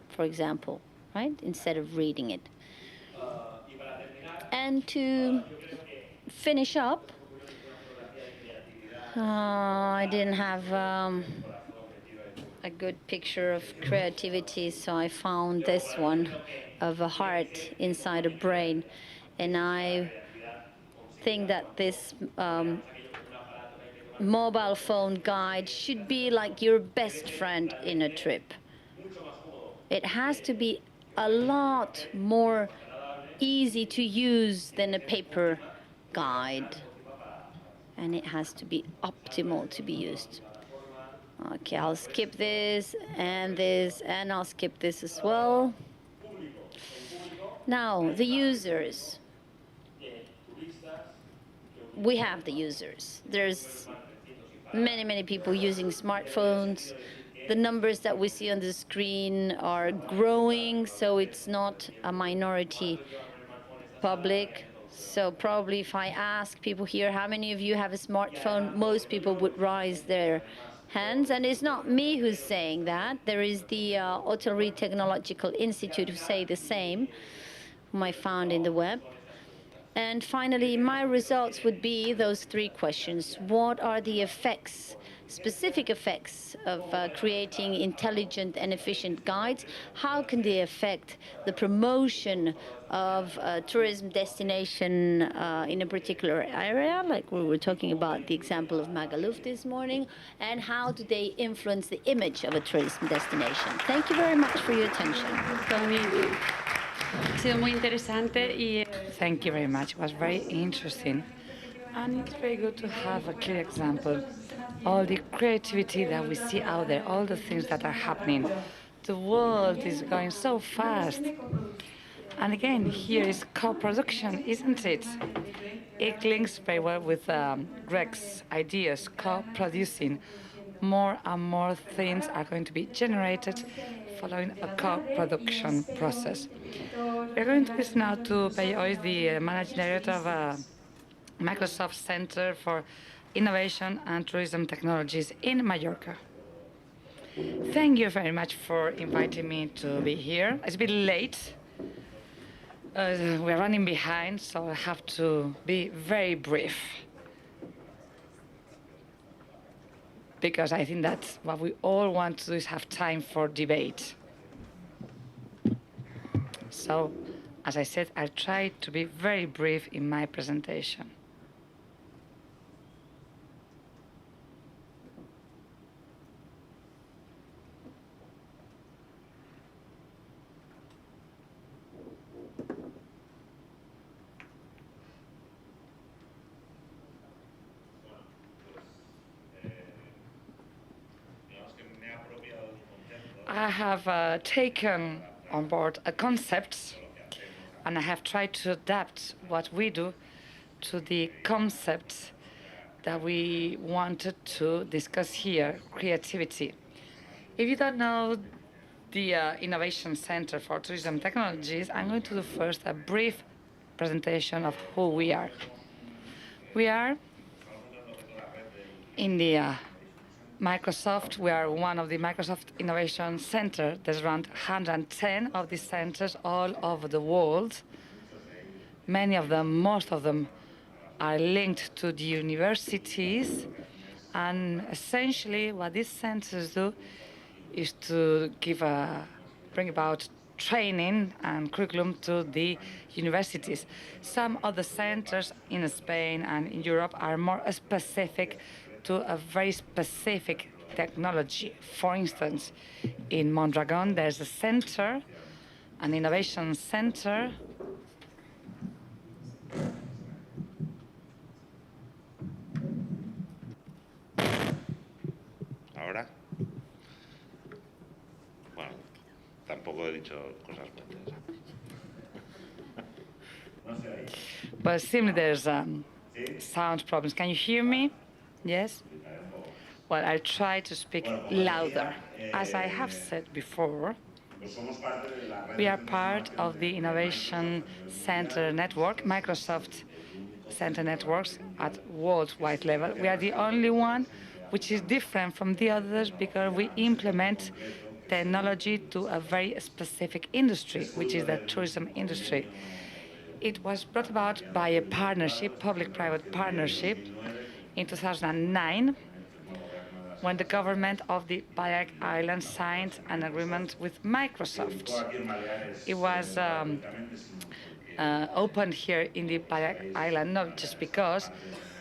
for example, right, instead of reading it. And to finish up, I didn't have a good picture of creativity, so I found this one of a heart inside a brain. And I think that this mobile phone guide should be like your best friend in a trip. It has to be a lot more easy to use than a paper guide. And it has to be optimal to be used. Okay, I'll skip this, and I'll skip this as well. Now, the users. We have the users. There's many people using smartphones. The numbers that we see on the screen are growing, so it's not a minority public. So probably if I ask people here, how many of you have a smartphone, most people would raise their hands. And it's not me who's saying that. There is the Ottery Technological Institute who say the same, whom I found in the web. And finally, my results would be those three questions. What are the effects, specific effects of creating intelligent and efficient guides? How can they affect the promotion of a tourism destination in a particular area, like we were talking about the example of Magaluf this morning? And how do they influence the image of a tourism destination? Thank you very much for your attention. Ha sido muy interesante y Thank you very much. It was very interesting. And it's very good to have a clear example. All the creativity that we see out there, all the things that are happening. The world is going so fast. And again, here is co-production, isn't it? It links very well with Greg's ideas, co-producing. More and more things are going to be generated following a co-production process. We're going to listen now to Peyo, the managing director of Microsoft Center for Innovation and Tourism Technologies in Mallorca. Thank you very much for inviting me to be here. It's a bit late. We're running behind, so I have to be very brief. Because I think that what we all want to do is have time for debate. So, as I said, I'll try to be very brief in my presentation. I have taken on board a concept, and I have tried to adapt what we do to the concept that we wanted to discuss here, creativity. If you don't know the Innovation Center for Tourism Technologies, I'm going to do first a brief presentation of who we are. We are in the Microsoft. We are one of the Microsoft Innovation Center. There's around 110 of these centers all over the world. Many of them, most of them, are linked to the universities. And essentially, what these centers do is to bring about training and curriculum to the universities. Some of the centers in Spain and in Europe are more specific to a very specific technology. For instance, in Mondragon, there's a center, an innovation center. ¿Ahora? Bueno, tampoco he dicho cosas buenas. But seemingly there's sound problems. Can you hear me? Yes? Well, I'll try to speak louder. As I have said before, we are part of the Innovation Center Network, Microsoft Center Networks at worldwide level. We are the only one which is different from the others because we implement technology to a very specific industry, which is the tourism industry. It was brought about by a partnership, public-private partnership, in 2009, when the government of the Balearic Islands signed an agreement with Microsoft. It was opened here in the Balearic Island, not just because,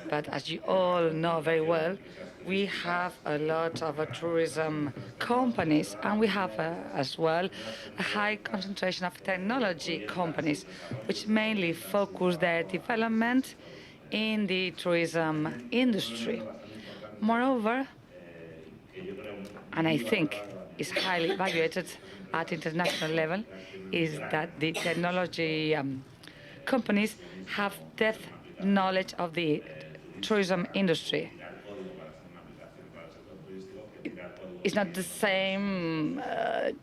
but as you all know very well, we have a lot of tourism companies, and we have as well a high concentration of technology companies, which mainly focus their development in the tourism industry. Moreover, and I think is highly evaluated at international level, is that the technology companies have depth knowledge of the tourism industry. It's not the same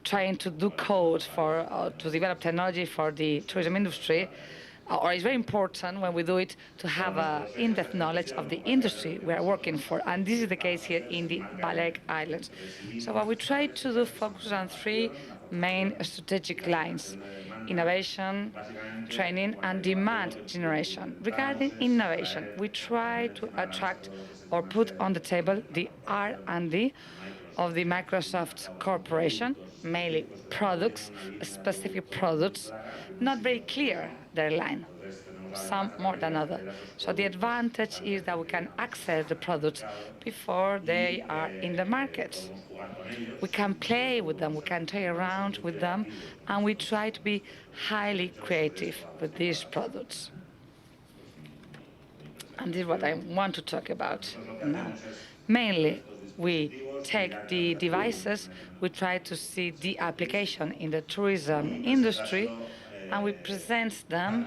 trying to do code for to develop technology for the tourism industry, or it's very important when we do it to have in-depth knowledge of the industry we are working for, and this is the case here in the Balearic Islands. So what we try to do focus on three main strategic lines: innovation, training, and demand generation. Regarding innovation, we try to attract or put on the table the R&D of the Microsoft Corporation, mainly products, specific products, not very clear their line, some more than others. So the advantage is that we can access the products before they are in the market. We can play with them, we can play around with them, and we try to be highly creative with these products. And this is what I want to talk about now. Mainly, we take the devices, we try to see the application in the tourism industry, and we present them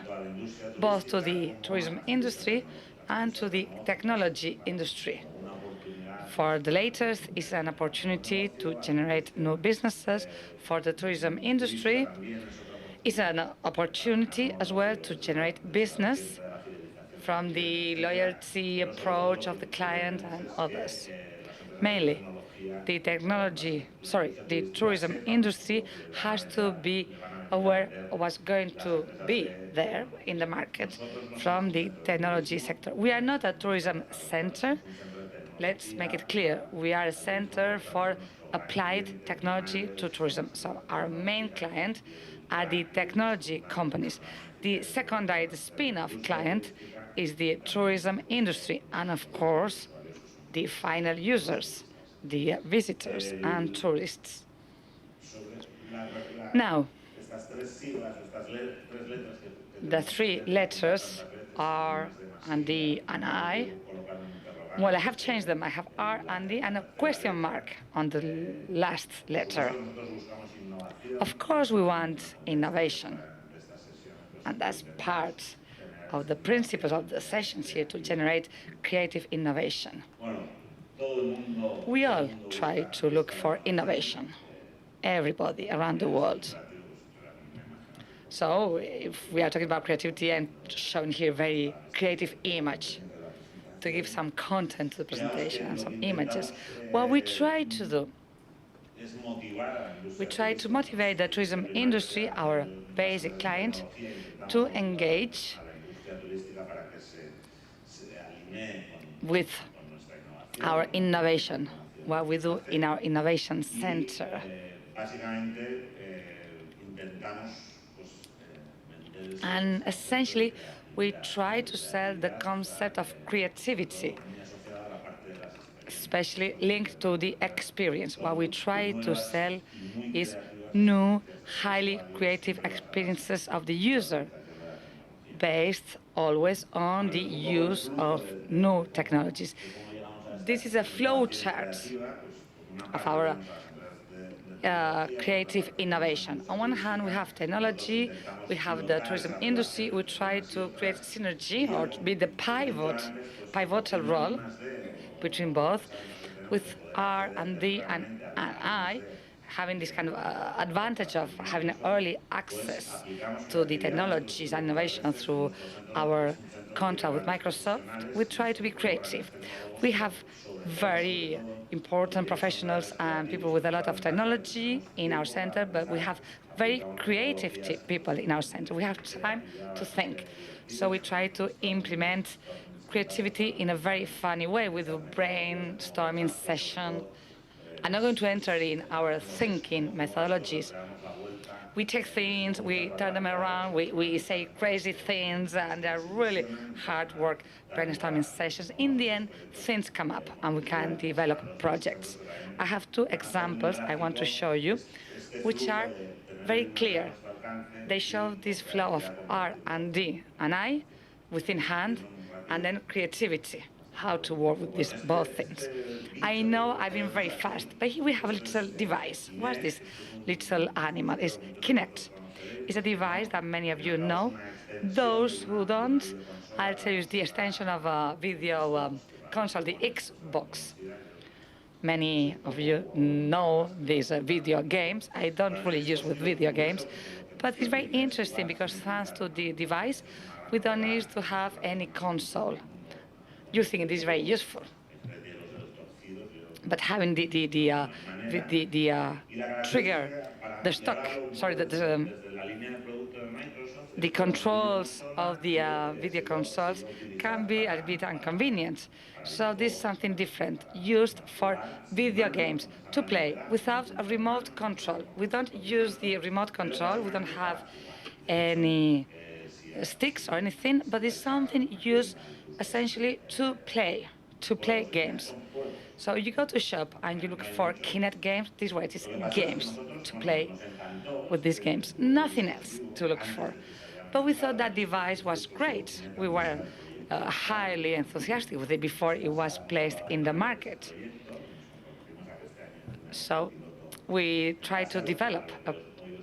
both to the tourism industry and to the technology industry. For the latter, it's an opportunity to generate new businesses. For the tourism industry, it's an opportunity as well to generate business from the loyalty approach of the client and others. Mainly, the tourism industry has to be aware of what's going to be there in the market from the technology sector. We are not a tourism center. Let's make it clear. We are a center for applied technology to tourism. So our main client are the technology companies. The secondary, the spin-off client is the tourism industry, and of course, the final users, the visitors and tourists. Now, the three letters R and D and I, well, I have changed them. I have R and D and a question mark on the last letter. Of course, we want innovation, and that's part of the principles of the sessions here to generate creative innovation. We all try to look for innovation, everybody around the world. So if we are talking about creativity, I'm showing here a very creative image to give some content to the presentation and some images. What we try to do, we try to motivate the tourism industry, our basic client, to engage with our innovation, what we do in our innovation center. And essentially, we try to sell the concept of creativity especially linked to the experience. What we try to sell is new, highly creative experiences of the user, based always on the use of new technologies. This is a flow chart of our creative innovation. On one hand, we have technology, we have the tourism industry. We try to create synergy or to be the pivotal role between both, with R&D and I having this kind of advantage of having early access to the technologies and innovation through our contract with Microsoft. We try to be creative. We have very important professionals and people with a lot of technology in our center, but we have very creative people in our center. We have time to think. So we try to implement creativity in a very funny way with a brainstorming session. I'm not going to enter in our thinking methodologies. We take things, we turn them around, we say crazy things, and they're really hard work brainstorming sessions. In the end, things come up, and we can develop projects. I have two examples I want to show you, which are very clear. They show this flow of R&D and I within hand, and then creativity, how to work with these both things. I know I've been very fast, but here we have a little device. What's this little animal? It's Kinect. It's a device that many of you know. Those who don't, I'll tell you, it's the extension of a video console, the Xbox. Many of you know these video games. I don't really use with video games, but it's very interesting because thanks to the device, we don't need to have any console. You think it is very useful, but having the trigger, the controls of the video consoles can be a bit inconvenient. So this is something different, used for video games to play without a remote control. We don't use the remote control. We don't have any sticks or anything, but it's something used essentially to play games. So you go to a shop and you look for Kinect games. This way it is games to play with these games. Nothing else to look for. But we thought that device was great. We were highly enthusiastic with it before it was placed in the market. So we tried to develop a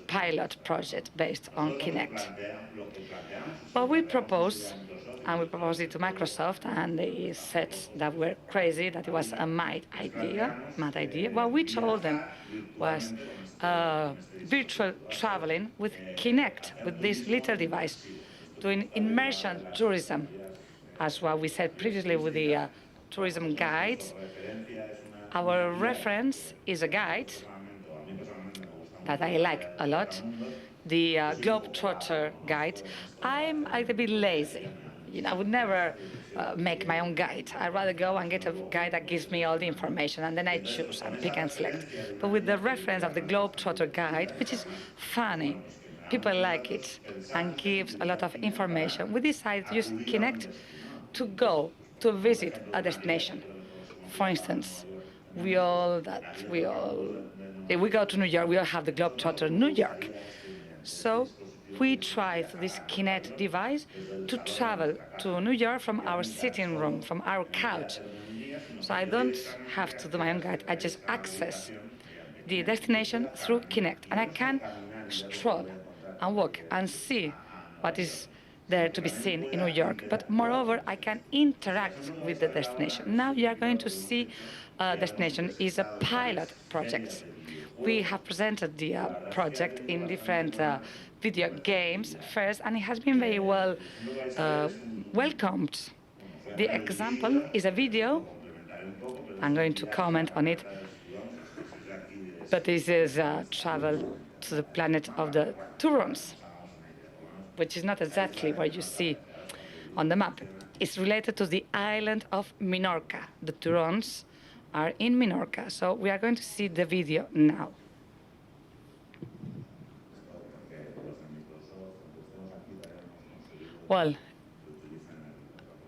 pilot project based on Kinect. What we proposed, and we proposed it to Microsoft, and they said that we're crazy, that it was a mad idea. What we told them was virtual traveling with Kinect, with this little device, doing immersion tourism, as what we said previously with the tourism guides. Our reference is a guide that I like a lot, the Globetrotter guide. I'm a little bit lazy. I would never make my own guide. I'd rather go and get a guide that gives me all the information, and then I choose and pick and select. But with the reference of the Globetrotter guide, which is funny, people like it, and gives a lot of information, we decided to use Kinect to go to visit a destination. For instance, if we go to New York, we all have the Globetrotter New York. So we tried this Kinect device to travel to New York from our sitting room, from our couch. So I don't have to do my own guide. I just access the destination through Kinect, and I can stroll and walk and see what is there to be seen in New York. But moreover, I can interact with the destination. Now you are going to see a destination is a pilot project. We have presented the project in different video games first, and it has been very well welcomed. The example is a video. I'm going to comment on it, but this is travel to the planet of the Turons, which is not exactly what you see on the map. It's related to the island of Minorca. The Turons are in Minorca, so we are going to see the video now. Well,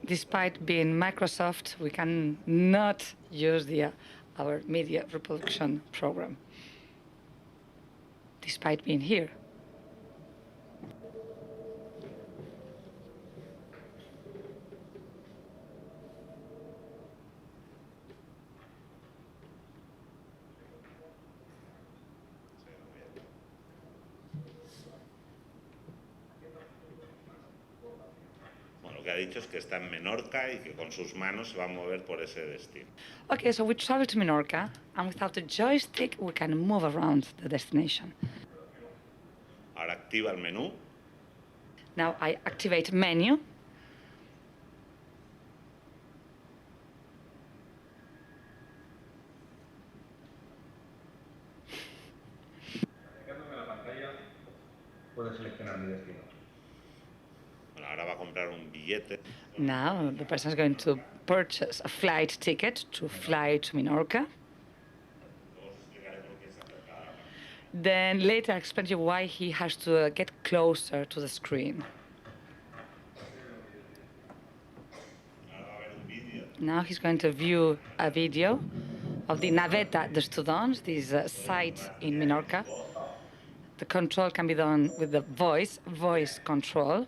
despite being Microsoft, we cannot use our media reproduction program, despite being here. Lo que ha dicho es que está en Menorca y que con sus manos se va a mover por ese destino. Okay, so we travel to Menorca, and without the joystick, we can move around the destination. Ahora activa el menú. Now I activate menu. Acercándome a la pantalla, puedo seleccionar mi destino. Bueno, ahora va a comprar un billete. Now the person is going to purchase a flight ticket to fly to Menorca. Then later I'll explain to you why he has to get closer to the screen. Now he's going to view a video of the Naveta de Students, this site in Menorca. The control can be done with the voice control.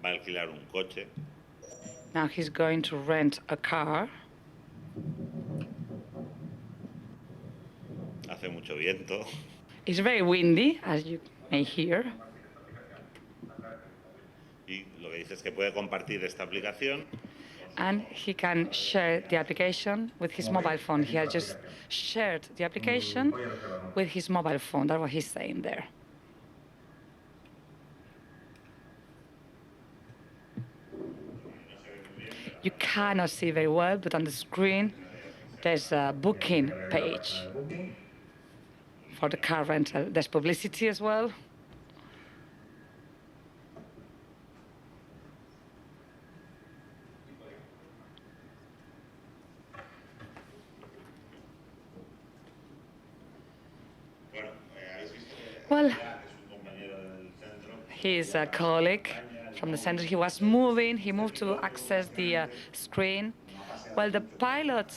Va a alquilar un coche. Now he's going to rent a car. Hace mucho viento. It's very windy, as you may hear. Y lo que dice es que puede compartir esta aplicación. And he can share the application with his mobile phone. He has just shared the application with his mobile phone. That's what he's saying there. You cannot see very well, but on the screen there's a booking page for the car rental. There's publicity as well. Well, he's a colleague from the center. He was moving. He moved to access the screen. Well, the pilot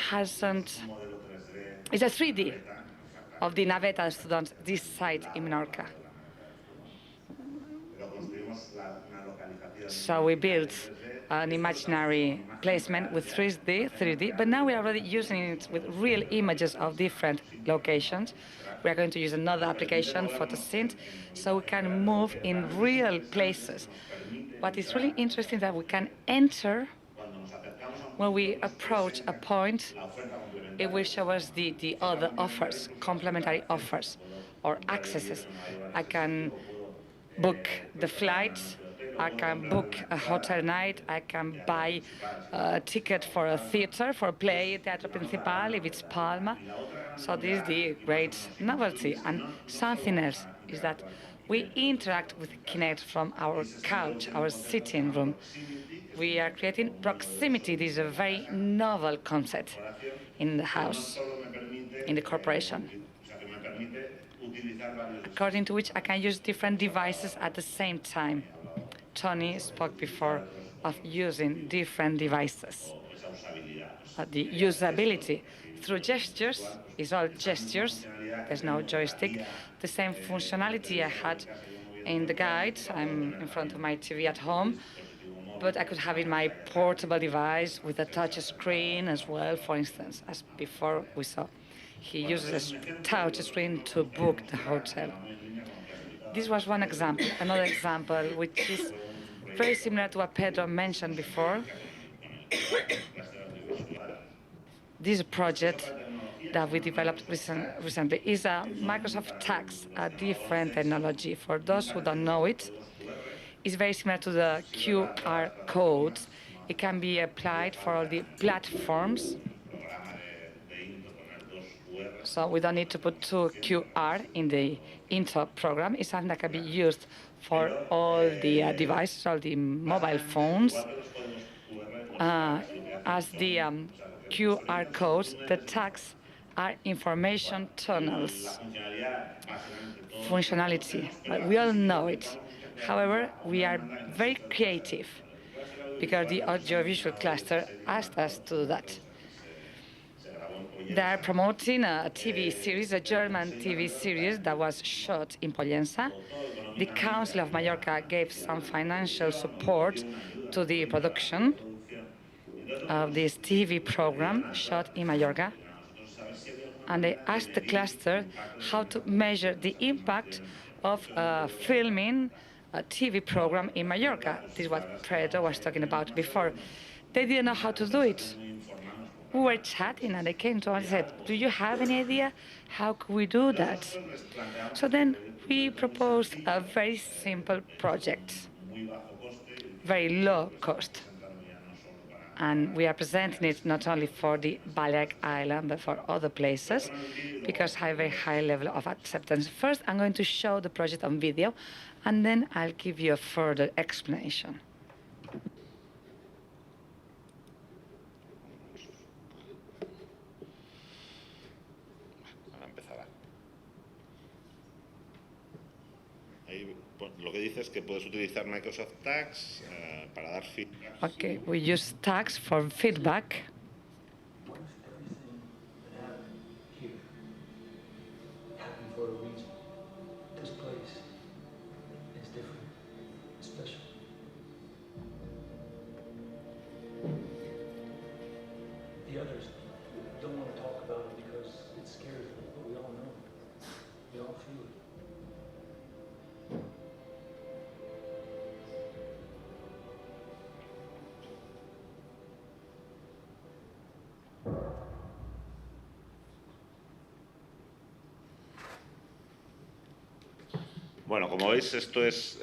hasn't. It's a 3D of the Naveta students, this site in Menorca. So we built an imaginary placement with 3D, but now we are already using it with real images of different locations. We are going to use another application, Photosynth, so we can move in real places. But it's really interesting that we can enter when we approach a point. It will show us the other offers, complementary offers or accesses. I can book the flights, I can book a hotel night, I can buy a ticket for a theater, for a play, Teatro Principal, if it's Palma. So this is the great novelty. And something else is that we interact with Kinect from our couch, our sitting room. We are creating proximity. This is a very novel concept in the house, in the corporation, according to which I can use different devices at the same time. Tony spoke before of using different devices. The usability through gestures is all gestures. There's no joystick. The same functionality I had in the guide. I'm in front of my TV at home, but I could have in my portable device with a touch screen as well, for instance, as before we saw. He uses a touch screen to book the hotel. This was one example. Another example, which is very similar to what Pedro mentioned before. This project that we developed recently is a Microsoft Tax, a different technology. For those who don't know it, it's very similar to the QR codes. It can be applied for all the platforms. So we don't need to put two QR in the Intro program. It's something that can be used for all the devices, all the mobile phones. as the QR codes, the tags are information tunnels. Functionality, we all know it. However, we are very creative because the audiovisual cluster asked us to do that. They are promoting a TV series, a German TV series that was shot in Pollensa. The Council of Mallorca gave some financial support to the production of this TV program shot in Mallorca. And they asked the cluster how to measure the impact of filming a TV program in Mallorca. This is what Preto was talking about before. They didn't know how to do it. We were chatting and they came to us and said, do you have any idea? How could we do that? So then we proposed a very simple project, very low cost. And we are presenting it not only for the Balearic Island, but for other places, because I have a very high level of acceptance. First, I'm going to show the project on video, and then I'll give you a further explanation. Lo que dice es que puedes utilizar Microsoft Tags para dar feedback. Okay, we use tags for feedback. What if everything that happened here happened for a reason? This place is different, special. The others don't want to talk about it because it scares them, but we all know it. We all feel it. Bueno, como veis, esto es...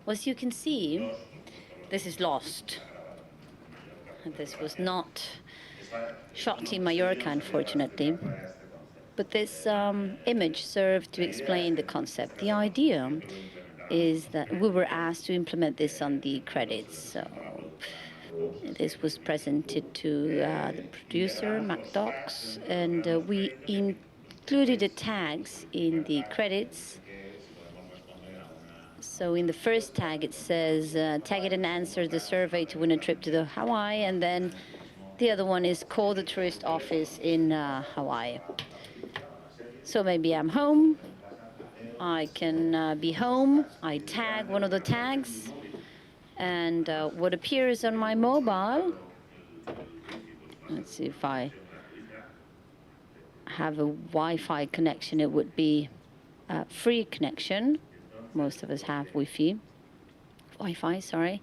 As you can see, this is lost. This was not shot in Mallorca, unfortunately. But this image served to explain the concept. The idea is that we were asked to implement this on the credits. So this was presented to the producer, MacDocs, and we included the tags in the credits. So in the first tag, it says, tag it and answer the survey to win a trip to the Hawaii. And then the other one is call the tourist office in Hawaii. So maybe I'm home. I can be home. I tag one of the tags. And what appears on my mobile, let's see if I have a Wi-Fi connection, it would be a free connection. Most of us have Wi-Fi, sorry.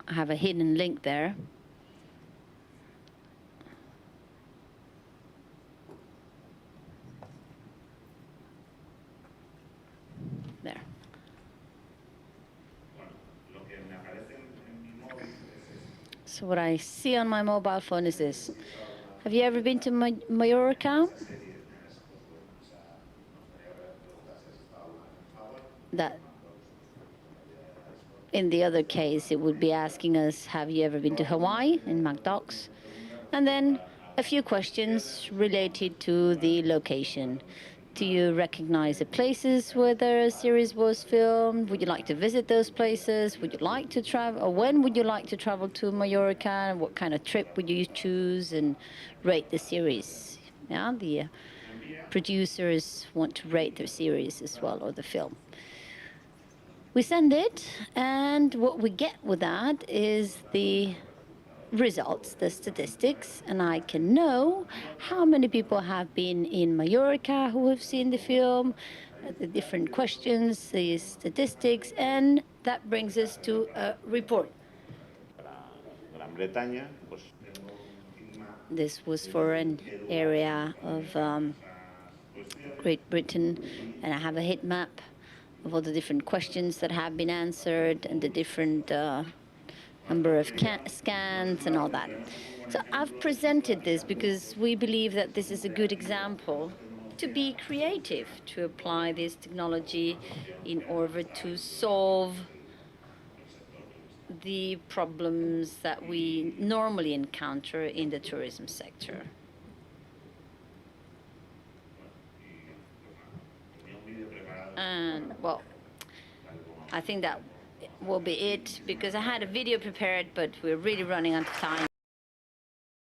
I have a hidden link there. There. So what I see on my mobile phone is this. Have you ever been to Mallorca? That in the other case, it would be asking us, have you ever been to Hawaii in MacDocs? And then a few questions related to the location. Do you recognize the places where the series was filmed? Would you like to visit those places? Would you like to travel, or when would you like to travel to Mallorca? What kind of trip would you choose, and rate the series? Yeah, the producers want to rate their series as well, or the film. We send it, and what we get with that is the results, the statistics, and I can know how many people have been in Mallorca who have seen the film, the different questions, the statistics, and that brings us to a report. Gran Bretaña, pues... This was for an area of Great Britain, and I have a heat map of all the different questions that have been answered and the different number of scans and all that. So I've presented this because we believe that this is a good example to be creative, to apply this technology in order to solve the problems that we normally encounter in the tourism sector. And, well, I think that will be it, because I had a video prepared, but we're really running out of time.